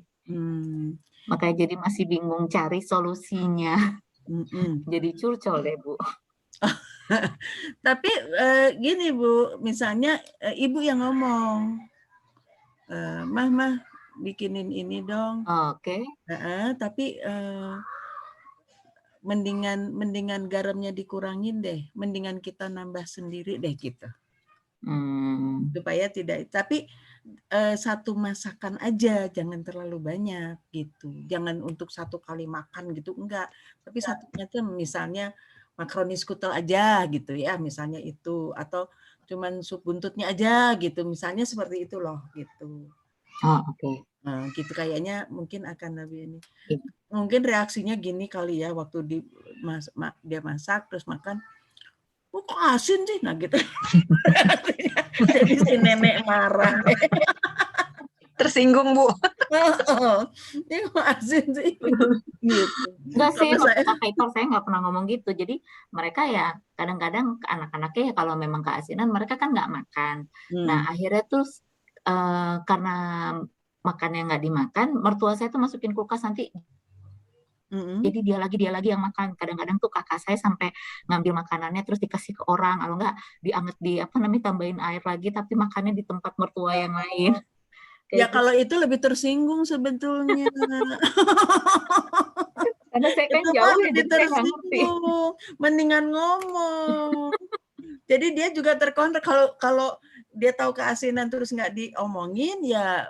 Speaker 3: Makanya jadi masih bingung cari solusinya. Jadi curcol deh, Bu.
Speaker 2: Tapi gini Bu, misalnya ibu yang ngomong, mah bikinin ini dong.
Speaker 3: Oke.
Speaker 2: Tapi mendingan garamnya dikurangin deh, mendingan kita nambah sendiri deh gitu. Supaya tidak, tapi satu masakan aja, jangan terlalu banyak gitu. Jangan untuk satu kali makan gitu, enggak. Tapi satunya tuh misalnya makaroni skutel aja gitu ya, misalnya itu, atau cuman sup buntutnya aja gitu, misalnya seperti itu loh gitu.
Speaker 3: Oke.
Speaker 2: Nah, gitu kayaknya mungkin akan lebih ini. Mungkin reaksinya gini kali ya, waktu dia masak terus makan, kok asin sih? Nah gitu. Jadi si nenek marah.
Speaker 1: Tersinggung, Bu.
Speaker 2: Ini kok asin sih? Gitu.
Speaker 3: Enggak sih, kakak ipar saya nggak pernah ngomong gitu. Jadi mereka ya kadang-kadang anak-anaknya ya kalau memang keasinan mereka kan nggak makan. Nah akhirnya terus karena makannya nggak dimakan, mertua saya tuh masukin kulkas nanti. Jadi dia lagi yang makan. Kadang-kadang tuh kakak saya sampai ngambil makanannya terus dikasih ke orang, kalau nggak dianget tambahin air lagi, tapi makannya di tempat mertua yang lain.
Speaker 2: Ya kalau itu lebih tersinggung sebetulnya.
Speaker 3: Karena saya kan
Speaker 2: itu
Speaker 3: jauh ya,
Speaker 2: lebih
Speaker 3: jadi saya nggak ngerti.
Speaker 2: Mendingan ngomong. Jadi dia juga terkontrak kalau dia tahu keasinan terus nggak diomongin, ya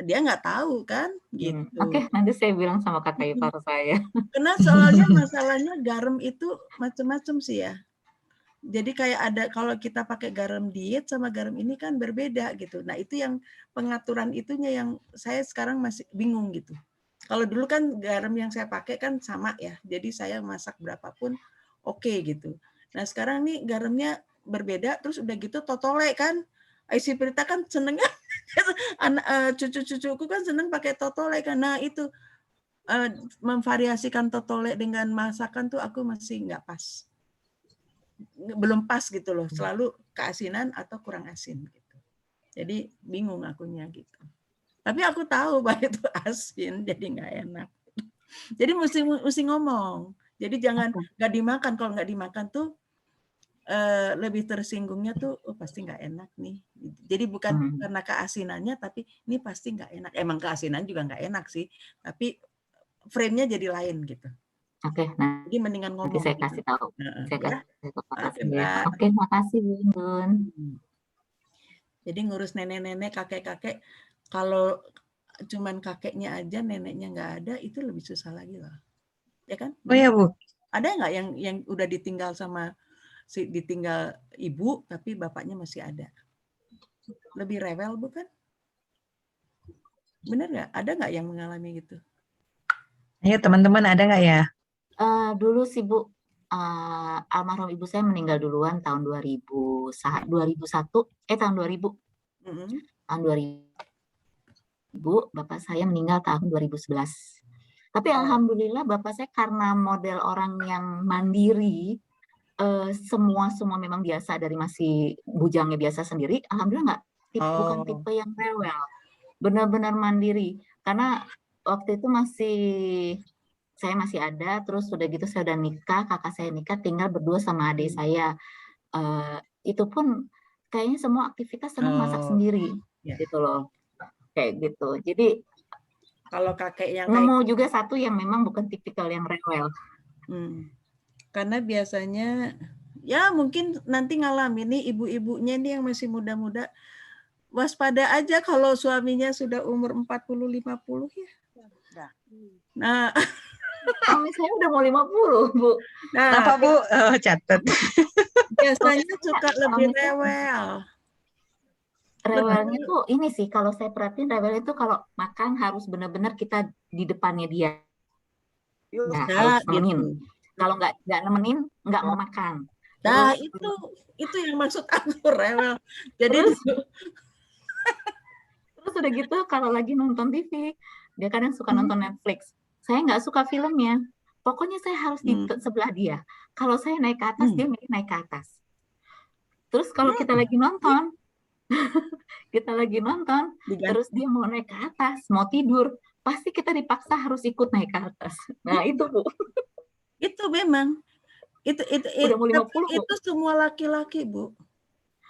Speaker 2: dia nggak tahu kan gitu.
Speaker 3: Oke, nanti saya bilang sama kakak ipar saya.
Speaker 2: Karena soalnya masalahnya garam itu macam-macam sih ya. Jadi kayak ada, kalau kita pakai garam diet sama garam ini kan berbeda gitu. Nah itu yang pengaturan itunya yang saya sekarang masih bingung gitu. Kalau dulu kan garam yang saya pakai kan sama ya. Jadi saya masak berapapun oke gitu. Nah sekarang nih garamnya berbeda, terus udah gitu totole kan. Si Prita kan senengnya, cucu-cucuku kan seneng pakai totole kan. Nah itu memvariasikan totole dengan masakan tuh aku masih nggak pas. Belum pas gitu loh, selalu keasinan atau kurang asin gitu. Jadi bingung akunya gitu. Tapi aku tahu bahwa itu asin, jadi nggak enak. Jadi mesti ngomong. Jadi jangan nggak dimakan. Kalau nggak dimakan tuh lebih tersinggungnya tuh pasti nggak enak nih. Jadi bukan karena keasinannya, tapi ini pasti nggak enak. Emang keasinan juga nggak enak sih, tapi frame-nya jadi lain gitu.
Speaker 3: Oke,
Speaker 2: Jadi mendingan ngomong.
Speaker 3: nanti saya kasih tahu. Saya kasih tahu kakak saya. Oke, makasih Bu Indun.
Speaker 2: Jadi ngurus nenek-nenek, kakek-kakek, kalau cuman kakeknya aja, neneknya nggak ada, itu lebih susah lagi loh. Ya kan?
Speaker 1: Oh ya, Bu.
Speaker 2: Ada nggak yang udah ditinggal sama ditinggal ibu, tapi bapaknya masih ada? Lebih rewel bukan? Bener nggak? Ada nggak yang mengalami gitu?
Speaker 1: Ayo teman-teman, ada nggak ya?
Speaker 3: Dulu sih Bu, almarhum ibu saya meninggal duluan tahun 2001, tahun 2000.
Speaker 2: Mm-mm.
Speaker 3: Tahun 2000, bapak saya meninggal tahun 2011. Tapi
Speaker 2: Oh.
Speaker 3: alhamdulillah bapak saya karena model orang yang mandiri, semua memang biasa dari masih bujangnya biasa sendiri, alhamdulillah bukan tipe yang rewel, benar-benar mandiri. Karena waktu itu saya masih ada, terus udah gitu saya udah nikah, kakak saya nikah, tinggal berdua sama adik saya. Itu pun kayaknya semua aktivitas senang masak sendiri, gitu loh, kayak gitu. Jadi
Speaker 2: kalau kakek yang
Speaker 3: nemu juga satu yang memang bukan tipikal yang rewel.
Speaker 2: Karena biasanya ya mungkin nanti ngalamin nih ibu-ibunya nih yang masih muda-muda, waspada aja kalau suaminya sudah umur 40-50 ya. Nah,
Speaker 3: suami saya udah mau 50, Bu.
Speaker 2: Nah,
Speaker 1: Kenapa, Bu? Catat.
Speaker 2: Biasanya suka lebih rewel.
Speaker 3: Rewelnya tuh ini sih, kalau saya perhatiin rewel itu kalau makan harus benar-benar kita di depannya dia. Nah, harus nemenin. Gitu. Kalau nggak nemenin, nggak mau makan.
Speaker 2: Nah, itu yang maksud aku rewel. Jadi
Speaker 3: terus udah gitu kalau lagi nonton TV, dia kadang suka nonton Netflix. Saya nggak suka filmnya. Pokoknya saya harus di sebelah dia. Kalau saya naik ke atas, dia naik ke atas. Terus kalau kita lagi nonton, terus dia mau naik ke atas, mau tidur, pasti kita dipaksa harus ikut naik ke atas. Nah itu Bu.
Speaker 2: Itu memang itu
Speaker 3: udah mau 50,
Speaker 2: itu semua laki-laki Bu.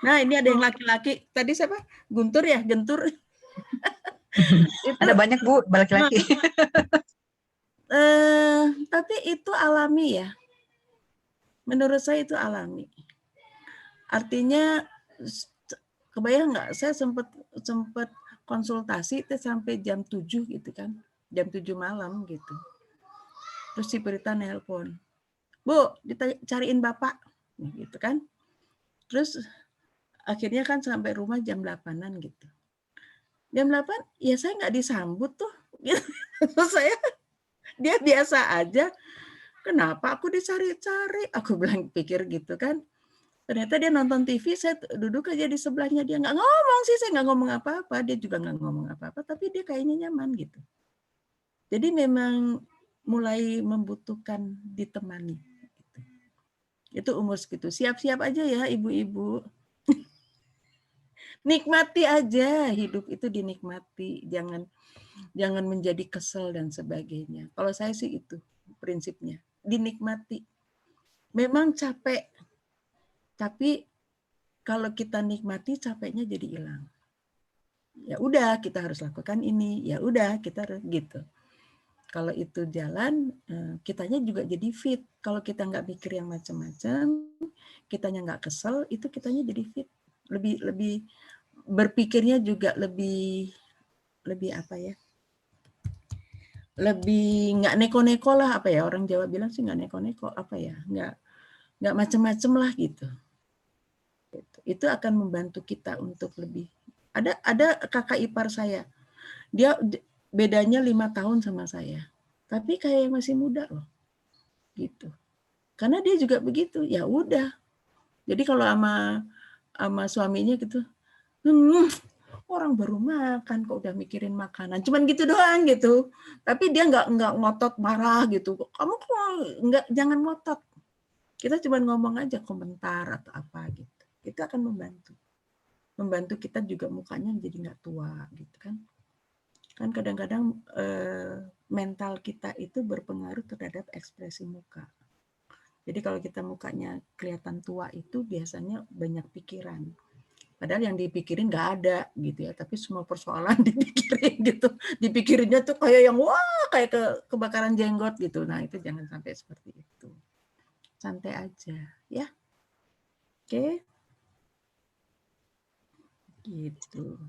Speaker 2: Nah ini ada yang laki-laki. Tadi siapa? Guntur ya, Gentur.
Speaker 1: Ada banyak Bu, laki-laki.
Speaker 2: Tapi itu alami ya. Menurut saya itu alami. Artinya kebayang nggak? Saya sempat konsultasi itu sampai jam 7 gitu kan. Jam 7 malam gitu. Terus si Prita nelpon. Bu, dicariin Bapak. Gitu kan. Terus akhirnya kan sampai rumah jam 8-an gitu. Jam 8, ya saya nggak disambut tuh. Terus dia biasa aja. Kenapa aku dicari-cari? Aku bilang pikir gitu kan. Ternyata dia nonton TV, saya duduk aja di sebelahnya. Dia nggak ngomong sih, saya nggak ngomong apa-apa. Dia juga nggak ngomong apa-apa, tapi dia kayaknya nyaman gitu. Jadi memang mulai membutuhkan ditemani. Gitu. Itu umur segitu. Siap-siap aja ya ibu-ibu. Nikmati aja, hidup itu dinikmati. Jangan menjadi kesel dan sebagainya. Kalau saya sih itu prinsipnya. Dinikmati. Memang capek. Tapi kalau kita nikmati capeknya jadi hilang. Ya udah kita harus lakukan ini. Ya udah kita harus gitu. Kalau itu jalan, kitanya juga jadi fit. Kalau kita nggak mikir yang macam-macam, kitanya nggak kesel, itu kitanya jadi fit. Lebih berpikirnya juga lebih apa ya? Lebih nggak neko-neko lah, apa ya, orang Jawa bilang sih nggak neko-neko, apa ya, nggak macam-macam lah gitu. Itu akan membantu kita untuk lebih. Ada kakak ipar saya, dia bedanya 5 tahun sama saya, tapi kayak masih muda loh, gitu. Karena dia juga begitu, ya udah. Jadi kalau sama suaminya gitu, orang baru makan kok udah mikirin makanan, cuman gitu doang gitu. Tapi dia nggak ngotot marah gitu. Kamu kok nggak, jangan ngotot. Kita cuma ngomong aja komentar atau apa gitu. Itu akan membantu kita juga mukanya jadi nggak tua gitu kan. Kan kadang-kadang mental kita itu berpengaruh terhadap ekspresi muka. Jadi kalau kita mukanya kelihatan tua itu biasanya banyak pikiran. Padahal yang dipikirin nggak ada gitu ya, tapi semua persoalan dipikirin gitu. Dipikirinnya tuh kayak yang wah kayak kebakaran jenggot gitu. Nah itu jangan sampai seperti itu. Santai aja ya. Oke. Gitu.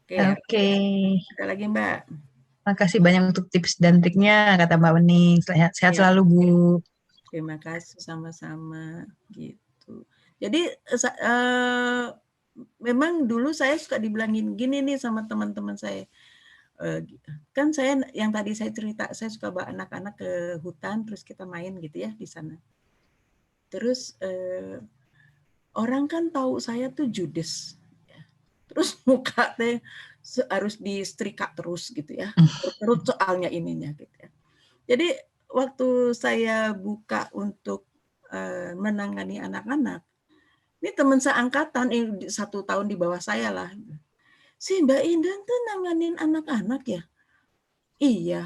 Speaker 2: Oke, ya.
Speaker 1: Oke.
Speaker 2: Ada lagi Mbak?
Speaker 1: Makasih banyak untuk tips dan triknya, kata Mbak Wening. Sehat
Speaker 2: Ya.
Speaker 1: selalu, Bu.
Speaker 2: Terima kasih sama-sama gitu. Jadi memang dulu saya suka dibilangin gini nih sama teman-teman saya. Kan saya yang tadi saya cerita, saya suka bawa anak-anak ke hutan terus kita main gitu ya di sana. Terus orang kan tahu saya tuh judes. Terus muka teh harus disetrika terus gitu ya. Terus soalnya ininya gitu ya. Jadi waktu saya buka untuk menangani anak-anak, ini teman seangkatan, 1 tahun di bawah saya lah. Si Mbak Indah tuh nanganin anak-anak ya? Iya.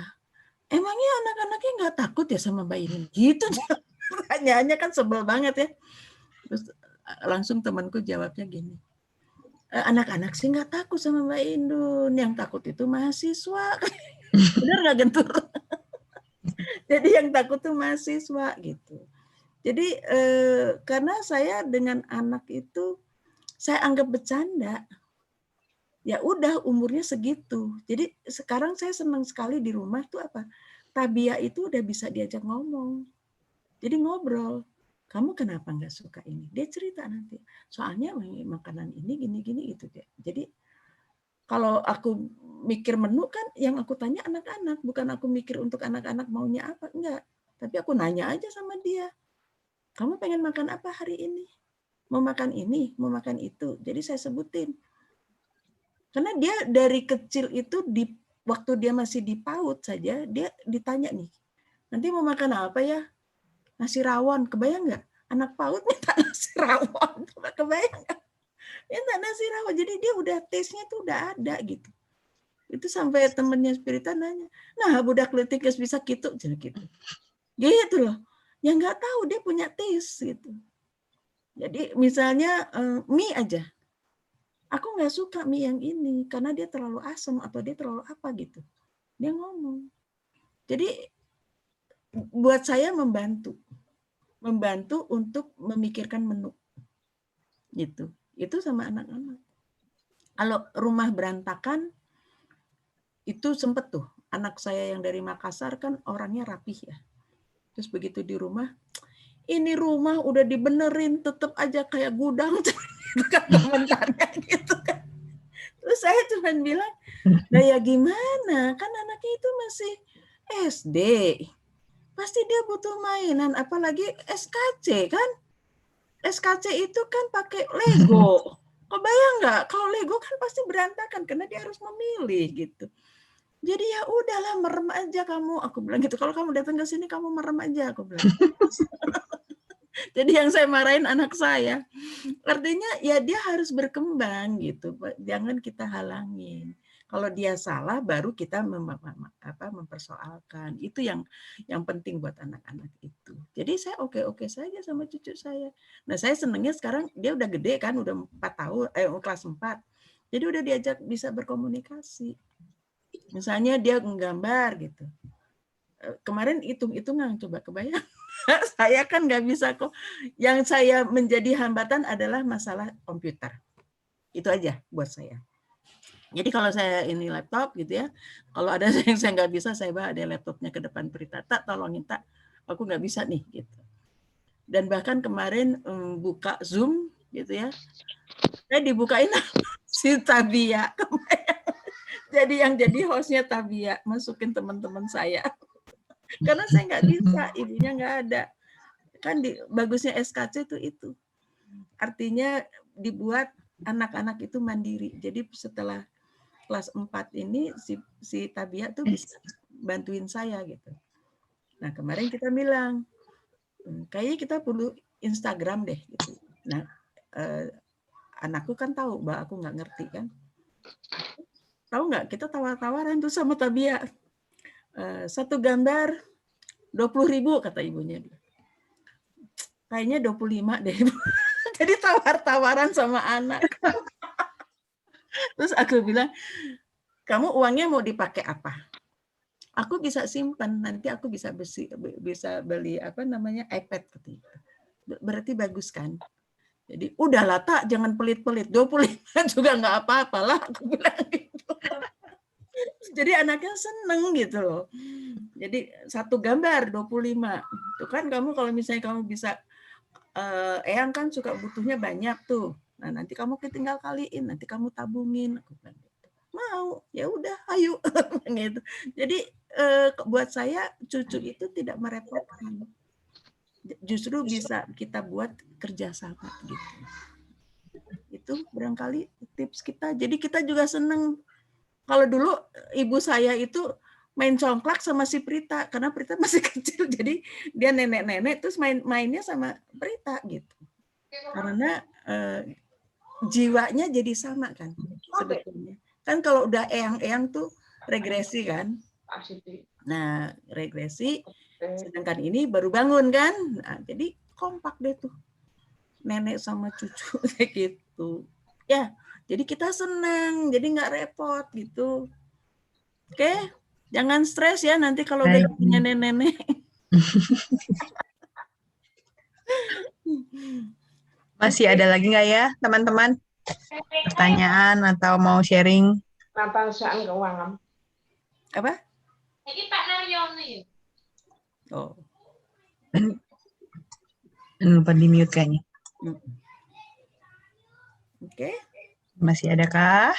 Speaker 2: Emangnya anak-anaknya nggak takut ya sama Mbak Indah? Gitu. Pertanyaannya kan sebel banget ya. Terus langsung temanku jawabnya gini. Anak-anak sih nggak takut sama Mbak Indun. Yang takut itu mahasiswa. Benar nggak Gentur? Jadi yang takut tuh mahasiswa gitu. Jadi karena saya dengan anak itu saya anggap bercanda. Ya udah umurnya segitu. Jadi sekarang saya senang sekali di rumah tuh apa? Tabia itu udah bisa diajak ngomong. Jadi ngobrol. Kamu kenapa nggak suka ini? Dia cerita nanti. Soalnya makanan ini gini-gini itu dia. Jadi kalau aku mikir menu kan yang aku tanya anak-anak, bukan aku mikir untuk anak-anak maunya apa, enggak. Tapi aku nanya aja sama dia. Kamu pengen makan apa hari ini? Mau makan ini, mau makan itu. Jadi saya sebutin. Karena dia dari kecil itu waktu dia masih di PAUD saja, dia ditanya nih, nanti mau makan apa ya? Nasi rawon, kebayang nggak? Anak PAUD minta nasi rawon, kebayang nggak? Minta nasi rawon, jadi dia udah taste-nya tuh udah ada gitu. Itu sampai temennya Spirita nanya, nah budak leutik geus bisa gitu, jadi gitu. Gitu loh. Yang nggak tahu dia punya taste gitu. Jadi misalnya mie aja. Aku nggak suka mie yang ini karena dia terlalu asam atau dia terlalu apa gitu. Dia ngomong. Jadi buat saya membantu untuk memikirkan menu gitu. Itu sama anak-anak. Kalau rumah berantakan itu sempet tuh anak saya yang dari Makassar kan orangnya rapih ya. Terus begitu di rumah, ini rumah udah dibenerin tetap aja kayak gudang gitu kan komentarnya gitu kan. Terus saya cuma bilang, nah ya gimana? Kan anaknya itu masih SD. Pasti dia butuh mainan, apalagi SKC kan. SKC itu kan pakai Lego. Kebayang nggak? Kalau Lego kan pasti berantakan karena dia harus memilih gitu. Jadi ya udahlah merem aja kamu. Aku bilang gitu. Kalau kamu datang ke sini kamu merem aja. Aku bilang. Jadi yang saya marahin anak saya. Artinya ya dia harus berkembang gitu. Jangan kita halangin. Kalau dia salah baru kita mempersoalkan. Itu yang penting buat anak-anak itu. Jadi saya oke-oke saja sama cucu saya. Nah, saya senangnya sekarang dia udah gede kan, udah 4 tahun, kelas 4. Jadi udah diajak bisa berkomunikasi. Misalnya dia menggambar gitu. Kemarin hitung-hitungan coba kebayang. Saya kan nggak bisa kok. Yang saya menjadi hambatan adalah masalah komputer. Itu aja buat saya. Jadi kalau saya ini laptop gitu ya, kalau ada yang saya nggak bisa, saya bawa ada laptopnya ke depan Pritata, tolongin tak, aku nggak bisa nih gitu. Dan bahkan kemarin buka Zoom gitu ya, saya dibukain si Tabia. Jadi yang jadi hostnya Tabia, masukin teman-teman saya. Karena saya nggak bisa, ibunya nggak ada. Kan bagusnya SKC itu. Artinya dibuat anak-anak itu mandiri. Jadi setelah kelas 4 ini si Tabia tuh bisa bantuin saya gitu. Nah, kemarin kita bilang, kayaknya kita perlu Instagram deh gitu. Nah, anakku kan tahu bahwa aku nggak ngerti kan. Tahu nggak, kita tawar-tawaran tuh sama Tabia. Satu gambar 20.000 kata ibunya. Kayaknya 25 deh. Jadi tawar-tawaran sama anak. Terus aku bilang, kamu uangnya mau dipakai apa? Aku bisa simpan, nanti aku bisa beli apa namanya iPad gitu. Berarti bagus kan? Jadi udahlah tak, jangan pelit-pelit, 25 juga nggak apa-apa lah, aku bilang gitu. Jadi anaknya seneng gitu loh. Jadi satu gambar 25. Itu kan kamu kalau misalnya kamu bisa, Eyang kan suka butuhnya banyak tuh. Nah nanti kamu tinggal kaliin, nanti kamu tabungin. Aku bilang gitu. Mau, ya udah, ayo. Gitu. Jadi buat saya cucu itu tidak merepotkan. Justru bisa kita buat kerjasama gitu. Itu barangkali tips kita. Jadi kita juga seneng. Kalau dulu ibu saya itu main congklak sama si Prita karena Prita masih kecil, jadi dia nenek-nenek terus mainnya sama Prita gitu. Karena jiwanya jadi sama kan sebetulnya. Kan kalau udah eyang-eyang tuh regresi kan. Nah, regresi, sedangkan ini baru bangun kan. Nah, jadi kompak deh tuh nenek sama cucu kayak gitu. Ya, jadi kita senang, jadi nggak repot gitu. Oke, jangan stres ya nanti kalau udah punya nenek-nenek.
Speaker 1: Masih ada lagi nggak ya, teman-teman? Pertanyaan atau mau sharing?
Speaker 4: Perusahaan keuangan.
Speaker 2: Apa?
Speaker 4: Ini Pak Naryoni.
Speaker 2: Oh.
Speaker 1: Lupa di mute kayaknya.
Speaker 2: Oke.
Speaker 1: Masih adakah?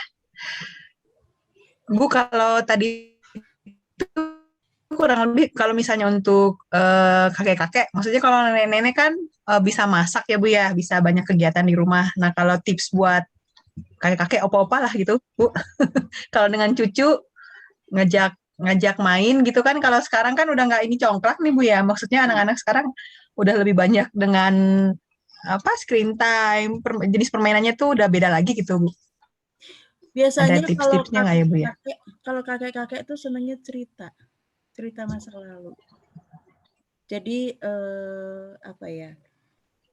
Speaker 1: Bu, kalau tadi itu kurang lebih kalau misalnya untuk kakek-kakek, maksudnya kalau nenek-nenek kan bisa masak ya Bu ya, bisa banyak kegiatan di rumah. Nah kalau tips buat kakek-kakek, opa-opa lah gitu Bu, kalau dengan cucu ngajak main gitu kan, kalau sekarang kan udah nggak ini congklak nih Bu ya, maksudnya anak-anak sekarang udah lebih banyak dengan screen time, jenis permainannya tuh udah beda lagi gitu Bu.
Speaker 2: Biasanya
Speaker 1: ada tips-tipsnya nggak ya Bu ya?
Speaker 2: Kalau kakek-kakek itu senangnya cerita masa lalu. Jadi apa ya?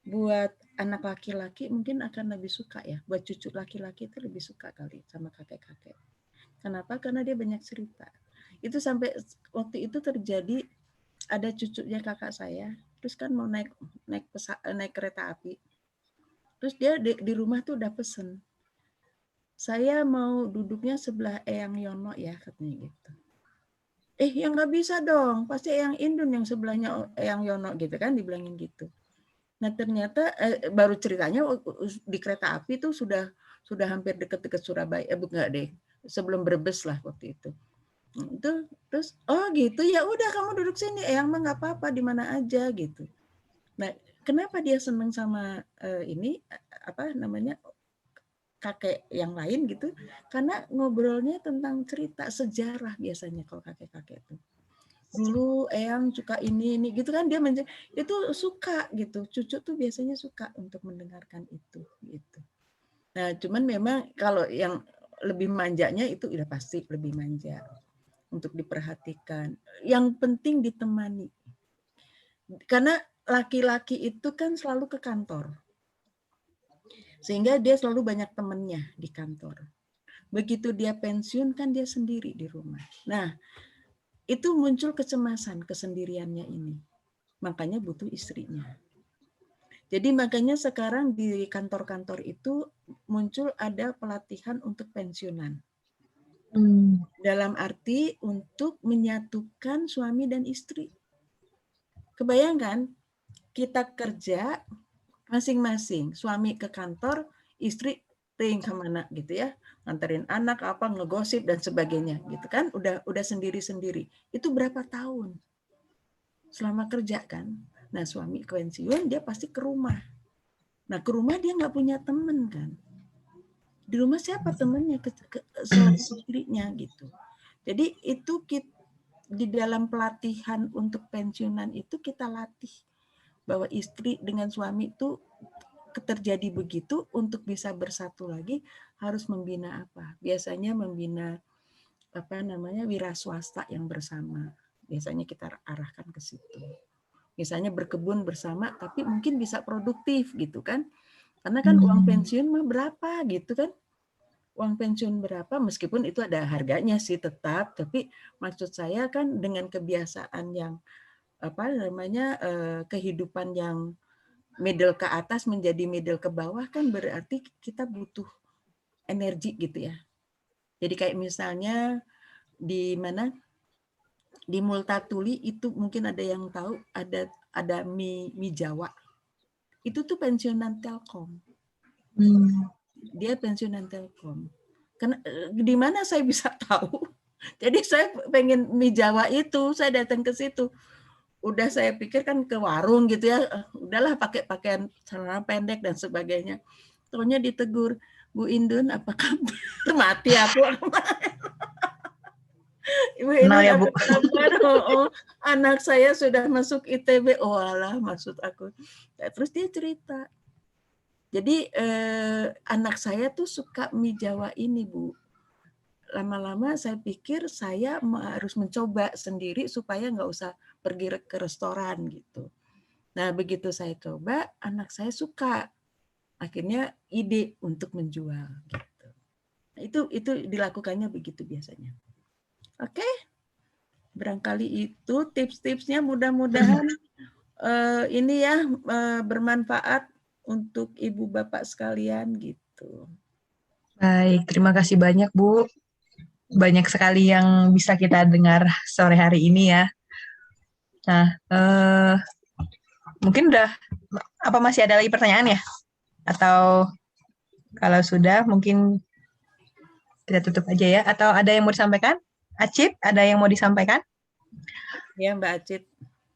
Speaker 2: Buat anak laki-laki mungkin akan lebih suka ya. Buat cucu laki-laki itu lebih suka kali sama kakek-kakek. Kenapa? Karena dia banyak cerita. Itu sampai waktu itu terjadi, ada cucunya kakak saya, terus kan mau naik kereta api. Terus dia di rumah tuh udah pesen, saya mau duduknya sebelah Eyang Yono ya, katanya gitu. Ya nggak bisa dong, pasti Eyang Indun yang sebelahnya Eyang Yono gitu kan, dibilangin gitu. Nah ternyata baru ceritanya di kereta api tuh sudah hampir deket-deket Surabaya, bukan deh, sebelum Brebes lah waktu itu. Itu terus oh gitu ya, udah kamu duduk sini, Eyang mah nggak apa-apa di mana aja gitu. Nah kenapa dia seneng sama ini apa namanya kakek yang lain gitu, karena ngobrolnya tentang cerita sejarah biasanya kalau kakek-kakek itu. Dulu Eyang suka ini gitu kan, dia itu suka gitu. Cucu tuh biasanya suka untuk mendengarkan itu gitu. Nah, cuman memang kalau yang lebih manjanya itu udah pasti lebih manja untuk diperhatikan. Yang penting ditemani. Karena laki-laki itu kan selalu ke kantor. Sehingga dia selalu banyak temennya di kantor. Begitu dia pensiun kan dia sendiri di rumah. Nah, itu muncul kecemasan kesendiriannya ini. Makanya butuh istrinya. Jadi makanya sekarang di kantor-kantor itu muncul ada pelatihan untuk pensiunan. Dalam arti untuk menyatukan suami dan istri. Kebayangkan kita kerja masing-masing, suami ke kantor, istri ting kemana gitu ya, nganterin anak apa, ngegosip dan sebagainya gitu kan, udah sendiri-sendiri. Itu berapa tahun selama kerja kan. Nah suami pensiun dia pasti ke rumah. Nah ke rumah dia nggak punya temen kan. Di rumah siapa temennya selain istrinya gitu. Jadi itu di dalam pelatihan untuk pensiunan itu kita latih bahwa istri dengan suami itu terjadi begitu, untuk bisa bersatu lagi harus membina apa? Biasanya membina apa namanya wira swasta yang bersama. Biasanya kita arahkan ke situ. Misalnya berkebun bersama, tapi mungkin bisa produktif gitu kan? Karena kan uang pensiun mah berapa gitu kan? Uang pensiun berapa? Meskipun itu ada harganya sih tetap, tapi maksud saya kan dengan kebiasaan yang apa namanya kehidupan yang middle ke atas menjadi middle ke bawah kan berarti kita butuh energi gitu ya. Jadi kayak misalnya di mana di Multatuli itu mungkin ada yang tahu ada mie Jawa. Itu tuh pensiunan Telkom. Dia pensiunan Telkom. Karena di mana saya bisa tahu? Jadi saya pengen mie Jawa itu, saya datang ke situ. Udah saya pikir kan ke warung gitu ya, udahlah pakai pakaian celana pendek dan sebagainya. Taunya ditegur, Bu Indun apa kabar? Mati aku. Ibu
Speaker 1: Kenal
Speaker 2: Indun
Speaker 1: ya, Bu.
Speaker 2: apa kabar? Anak saya sudah masuk ITB. Oh alah, maksud aku. Terus dia cerita. Jadi anak saya tuh suka mie Jawa ini, Bu. Lama-lama saya pikir saya harus mencoba sendiri supaya nggak usah pergi ke restoran gitu. Nah, begitu saya coba, anak saya suka. Akhirnya ide untuk menjual gitu. Nah, itu dilakukannya begitu biasanya. Oke. Barangkali itu tips-tipsnya, mudah-mudahan ini ya bermanfaat untuk Ibu Bapak sekalian gitu.
Speaker 1: Baik, terima kasih banyak, Bu. Banyak sekali yang bisa kita dengar sore hari ini ya. Nah, mungkin apa masih ada lagi pertanyaan ya? Atau kalau sudah mungkin kita tutup aja ya? Atau ada yang mau disampaikan? Acip, ada yang mau disampaikan?
Speaker 2: Ya, Mbak Acit.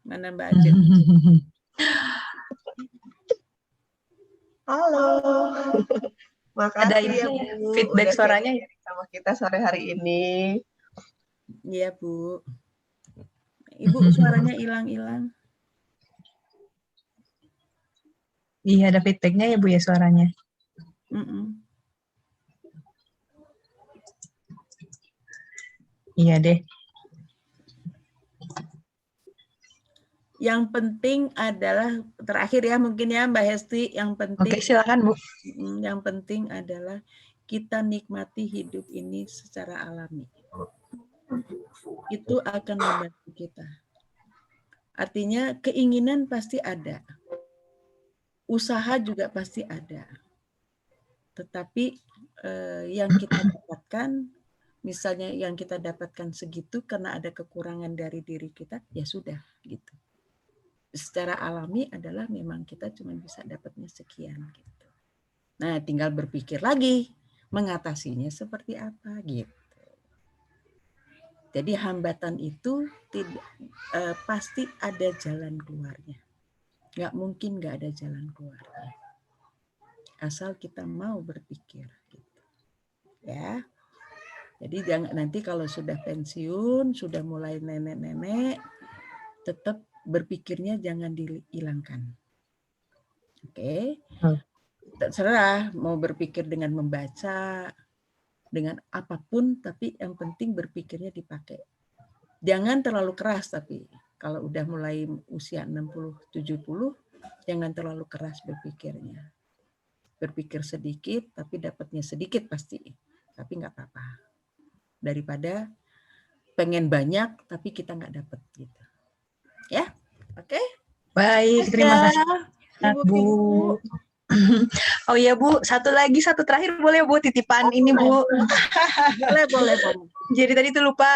Speaker 2: Mana Mbak Acit?
Speaker 5: Halo.
Speaker 1: Ada
Speaker 5: Makasih ya,
Speaker 1: ini
Speaker 5: Bu.
Speaker 1: feedback
Speaker 5: Udah
Speaker 1: suaranya ya?
Speaker 5: sharing sama kita sore hari ini.
Speaker 2: Iya, Bu. Ibu suaranya hilang-hilang.
Speaker 1: Iya, ada feedbacknya ya, Bu, ya, suaranya. Iya deh.
Speaker 2: Yang penting adalah, terakhir ya mungkin ya Mbak Hesti, yang penting.
Speaker 1: Oke, silakan, Bu.
Speaker 2: Yang penting adalah kita nikmati hidup ini secara alami. Itu akan membantu kita. Artinya keinginan pasti ada. Usaha juga pasti ada. Tetapi yang kita dapatkan, misalnya yang kita dapatkan segitu karena ada kekurangan dari diri kita, ya sudah gitu. Secara alami adalah memang kita cuma bisa dapatnya sekian gitu. Nah, tinggal berpikir lagi mengatasinya seperti apa gitu. Jadi hambatan itu pasti ada jalan keluarnya. Nggak mungkin nggak ada jalan keluarnya. Asal kita mau berpikir gitu. Ya. Jadi jangan nanti kalau sudah pensiun, sudah mulai nenek-nenek, tetap berpikirnya jangan dihilangkan. Oke. Terserah mau berpikir dengan membaca, dengan apapun, tapi yang penting berpikirnya dipakai. Jangan terlalu keras, tapi kalau udah mulai usia 60-70, jangan terlalu keras berpikirnya. Berpikir sedikit, tapi dapatnya sedikit pasti. Tapi nggak apa-apa. Daripada pengen banyak, tapi kita nggak dapat gitu. Ya, oke?
Speaker 1: Baik, terima kasih, Bu.
Speaker 2: Ibu.
Speaker 1: Oh iya, Bu, satu terakhir boleh, Bu, titipan ini, Bu.
Speaker 2: Boleh.
Speaker 1: Jadi tadi tuh lupa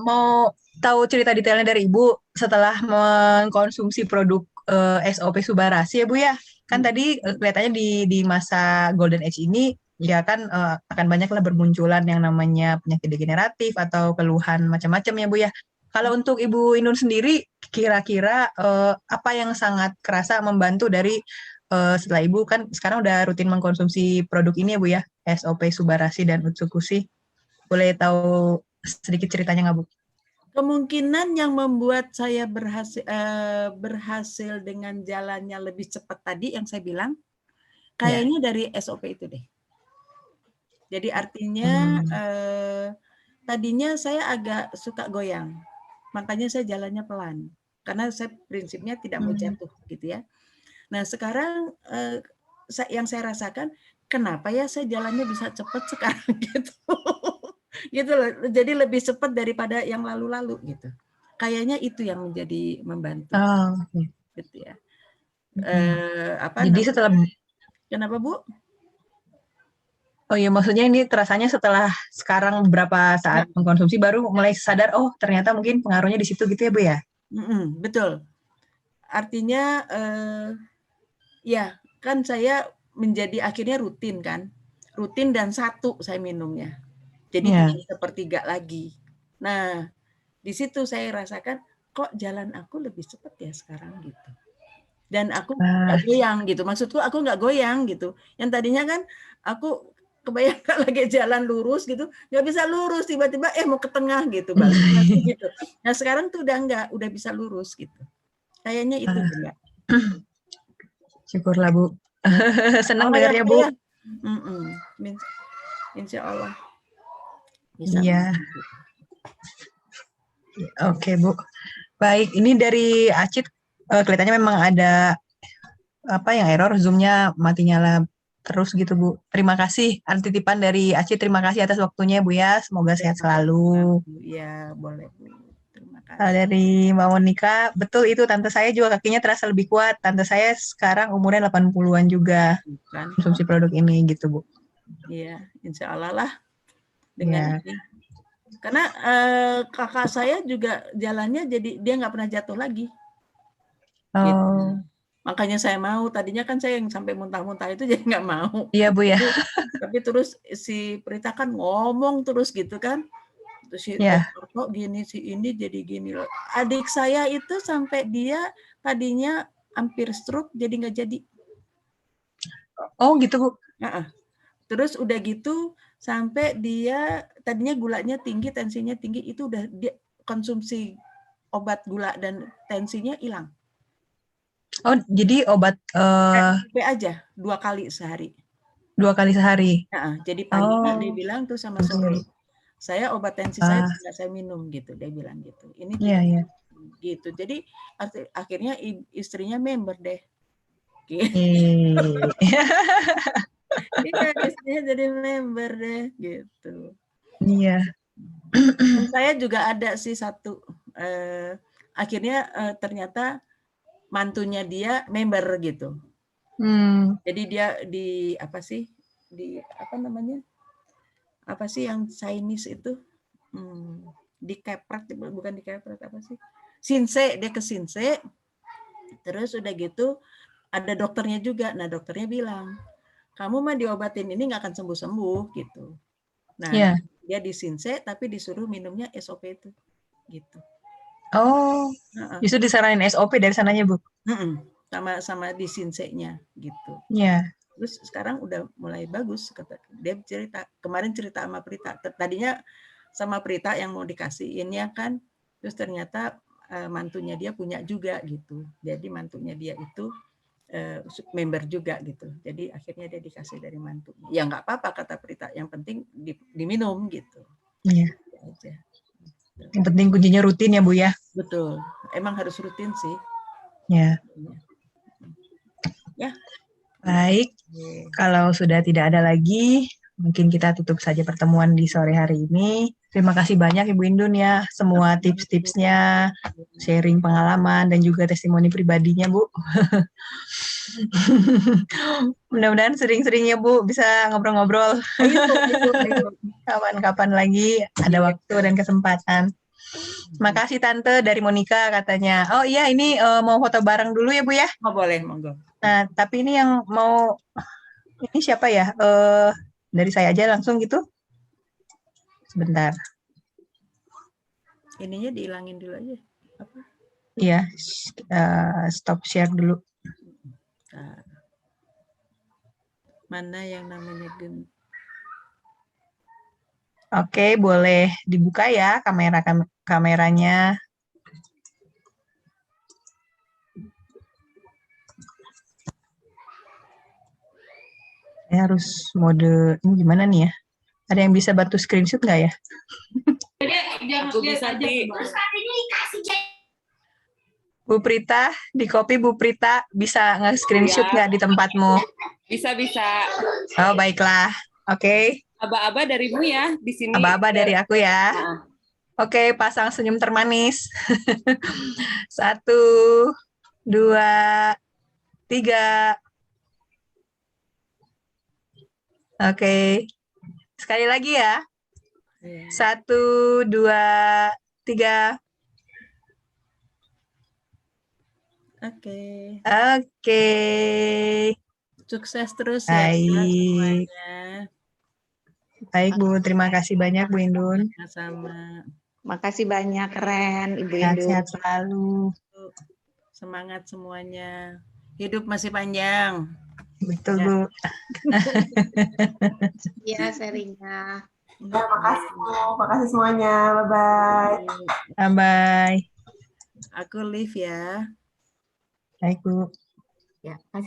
Speaker 1: mau tahu cerita detailnya dari Ibu setelah mengkonsumsi produk SOP Subarasi ya, Bu ya. Kan tadi kelihatannya di masa Golden Age ini ya kan akan banyaklah bermunculan yang namanya penyakit degeneratif atau keluhan macam-macam ya, Bu ya. Kalau untuk Ibu Indun sendiri, kira-kira apa yang sangat kerasa membantu dari setelah Ibu kan sekarang udah rutin mengkonsumsi produk ini ya, Bu ya, SOP Subarasi dan Utsukushi. Boleh tahu sedikit ceritanya nggak, Bu?
Speaker 2: Kemungkinan yang membuat saya berhasil dengan jalannya lebih cepat tadi yang saya bilang, kayaknya dari SOP itu deh. Jadi artinya tadinya saya agak suka goyang, makanya saya jalannya pelan, karena saya prinsipnya tidak mau jatuh gitu ya. Nah sekarang yang saya rasakan, kenapa ya saya jalannya bisa cepat sekarang gitu. Gitu loh, jadi lebih cepat daripada yang lalu-lalu gitu. Kayaknya itu yang menjadi membantu.
Speaker 1: Okay.
Speaker 2: Gitu ya. Apa
Speaker 1: Jadi
Speaker 2: namanya?
Speaker 1: setelah,
Speaker 2: Kenapa Bu?
Speaker 1: oh iya maksudnya ini terasanya setelah sekarang beberapa saat mengkonsumsi baru mulai sadar, oh ternyata mungkin pengaruhnya di situ gitu ya Bu ya?
Speaker 2: Betul. Artinya ya kan saya menjadi akhirnya rutin kan. Rutin dan 1 saya minumnya. Jadi
Speaker 1: Iya.
Speaker 2: tidak sepertiga lagi. Nah, di situ saya rasakan kok jalan aku lebih cepat ya sekarang gitu. Dan aku nggak goyang gitu. Maksudku aku nggak goyang gitu. Yang tadinya kan aku kebayangkan lagi jalan lurus gitu, nggak bisa lurus, tiba-tiba mau ke tengah gitu, balik lagi gitu. Nah sekarang tuh udah nggak, udah bisa lurus gitu. Kayaknya itu enggak.
Speaker 1: Syukurlah Bu. Senang
Speaker 2: Allah ya
Speaker 1: dengarnya
Speaker 2: Bu
Speaker 1: Bu.
Speaker 2: ya. Insya Allah bisa.
Speaker 1: Iya. Oke Bu. Baik, ini dari Acit kelihatannya memang ada yang error, Zoom-nya mati nyala terus gitu Bu. Terima kasih, titipan dari Acit, terima kasih atas waktunya Bu ya. Semoga sehat selalu.
Speaker 2: Iya boleh Bu. Terima
Speaker 1: Kalau
Speaker 2: kasih.
Speaker 1: dari Mbak Monica, betul itu tante saya juga kakinya terasa lebih kuat. Tante saya sekarang umurnya 80-an juga
Speaker 2: Kan?
Speaker 1: konsumsi produk ini gitu Bu.
Speaker 2: Iya, insya Allah lah dengan
Speaker 1: Ya.
Speaker 2: ini. Karena kakak saya juga jalannya jadi dia nggak pernah jatuh lagi. Gitu.
Speaker 1: Oh.
Speaker 2: Makanya saya mau, tadinya kan saya yang sampai muntah-muntah itu jadi nggak mau.
Speaker 1: Iya Bu ya.
Speaker 2: Tapi terus si Prita kan ngomong terus gitu kan. Terus si
Speaker 1: Ya.
Speaker 2: dokter kok gini, si ini jadi gini loh. Adik saya itu sampai dia tadinya hampir stroke jadi nggak jadi.
Speaker 1: Oh gitu Bu.
Speaker 2: Terus udah gitu sampai dia tadinya gulanya tinggi, tensinya tinggi, itu udah dia konsumsi obat gula dan tensinya hilang.
Speaker 1: Oh jadi obat
Speaker 2: P aja 2 kali sehari.
Speaker 1: 2 kali sehari.
Speaker 2: Jadi paginya dia bilang tuh sama sore, saya obat tensi saya nggak saya minum gitu, dia bilang gitu. Ini
Speaker 1: Iya.
Speaker 2: gitu. Jadi akhirnya istrinya member deh. Gitu. Iya, istrinya jadi member deh gitu.
Speaker 1: Iya.
Speaker 2: Dan saya juga ada sih satu, akhirnya ternyata mantunya dia member gitu. Jadi dia di apa sih, di apa namanya, apa sih yang Chinese itu, di Keprat, bukan di Keprat, apa sih, Sinse, dia ke Sinse, terus udah gitu ada dokternya juga. Nah dokternya bilang, kamu mah diobatin ini nggak akan sembuh-sembuh gitu. Nah dia di Sinse tapi disuruh minumnya SOP itu gitu.
Speaker 1: Oh, justru disaranin SOP dari sananya Bu.
Speaker 2: Sama di Sinse-nya gitu.
Speaker 1: Iya.
Speaker 2: Terus sekarang udah mulai bagus, kata dia cerita. Kemarin cerita sama Prita. Tadinya sama Prita yang mau dikasihinnya kan, terus ternyata mantunya dia punya juga gitu. Jadi mantunya dia itu member juga gitu. Jadi akhirnya dia dikasih dari mantunya. Ya nggak apa-apa kata Prita, yang penting diminum gitu.
Speaker 1: Iya.
Speaker 2: Aja.
Speaker 1: Yang penting kuncinya rutin ya Bu ya.
Speaker 2: Betul, emang harus rutin sih.
Speaker 1: Ya.
Speaker 2: Ya.
Speaker 1: Baik, kalau sudah tidak ada lagi, mungkin kita tutup saja pertemuan di sore hari ini. Terima kasih banyak Ibu Indun ya, semua tips-tipsnya, sharing pengalaman, dan juga testimoni pribadinya Bu. Mudah-mudahan sering-sering ya Bu, bisa ngobrol-ngobrol.
Speaker 2: Ayo.
Speaker 1: Kapan-kapan lagi ada waktu dan kesempatan. Terima kasih Tante dari Monica katanya. Oh iya, ini mau foto bareng dulu ya Bu ya?
Speaker 2: Oh boleh, monggo.
Speaker 1: Nah, tapi ini yang mau, ini siapa ya? Dari saya aja langsung gitu. Sebentar.
Speaker 2: Ininya dihilangin dulu aja. Apa?
Speaker 1: Iya, stop share dulu.
Speaker 2: Nah, mana yang namanya
Speaker 1: Oke, boleh dibuka ya kameranya. Saya harus mode ini gimana nih ya? Ada yang bisa bantu screenshot nggak ya?
Speaker 4: Aku bisa di.
Speaker 1: Bu Prita, di copy Bu Prita, bisa nge-screenshot nggak di tempatmu?
Speaker 4: Bisa.
Speaker 1: Oh, baiklah. Oke.
Speaker 4: Aba-aba darimu ya di sini.
Speaker 1: Aba-aba dari aku ya. Oke, pasang senyum termanis. 1, 2, 3. Oke. Sekali lagi ya.
Speaker 2: Iya.
Speaker 1: 1, 2, 3.
Speaker 2: Oke.
Speaker 1: Oke.
Speaker 2: Sukses terus ya
Speaker 1: Baik.
Speaker 2: semuanya.
Speaker 1: Baik, Bu. Terima kasih banyak, Bu Indun.
Speaker 2: Sama-sama.
Speaker 3: Makasih banyak, keren Ibu Indun.
Speaker 1: Sehat-sehat selalu.
Speaker 2: Semangat semuanya. Hidup masih panjang.
Speaker 1: Betul,
Speaker 2: Ya.
Speaker 1: Bu.
Speaker 3: Iya, sharingnya.
Speaker 5: Ya, makasih Bu. Makasih semuanya. Bye-bye.
Speaker 1: Bye-bye.
Speaker 2: Aku live ya.
Speaker 1: Baik, Bu.
Speaker 3: Ya, kasih.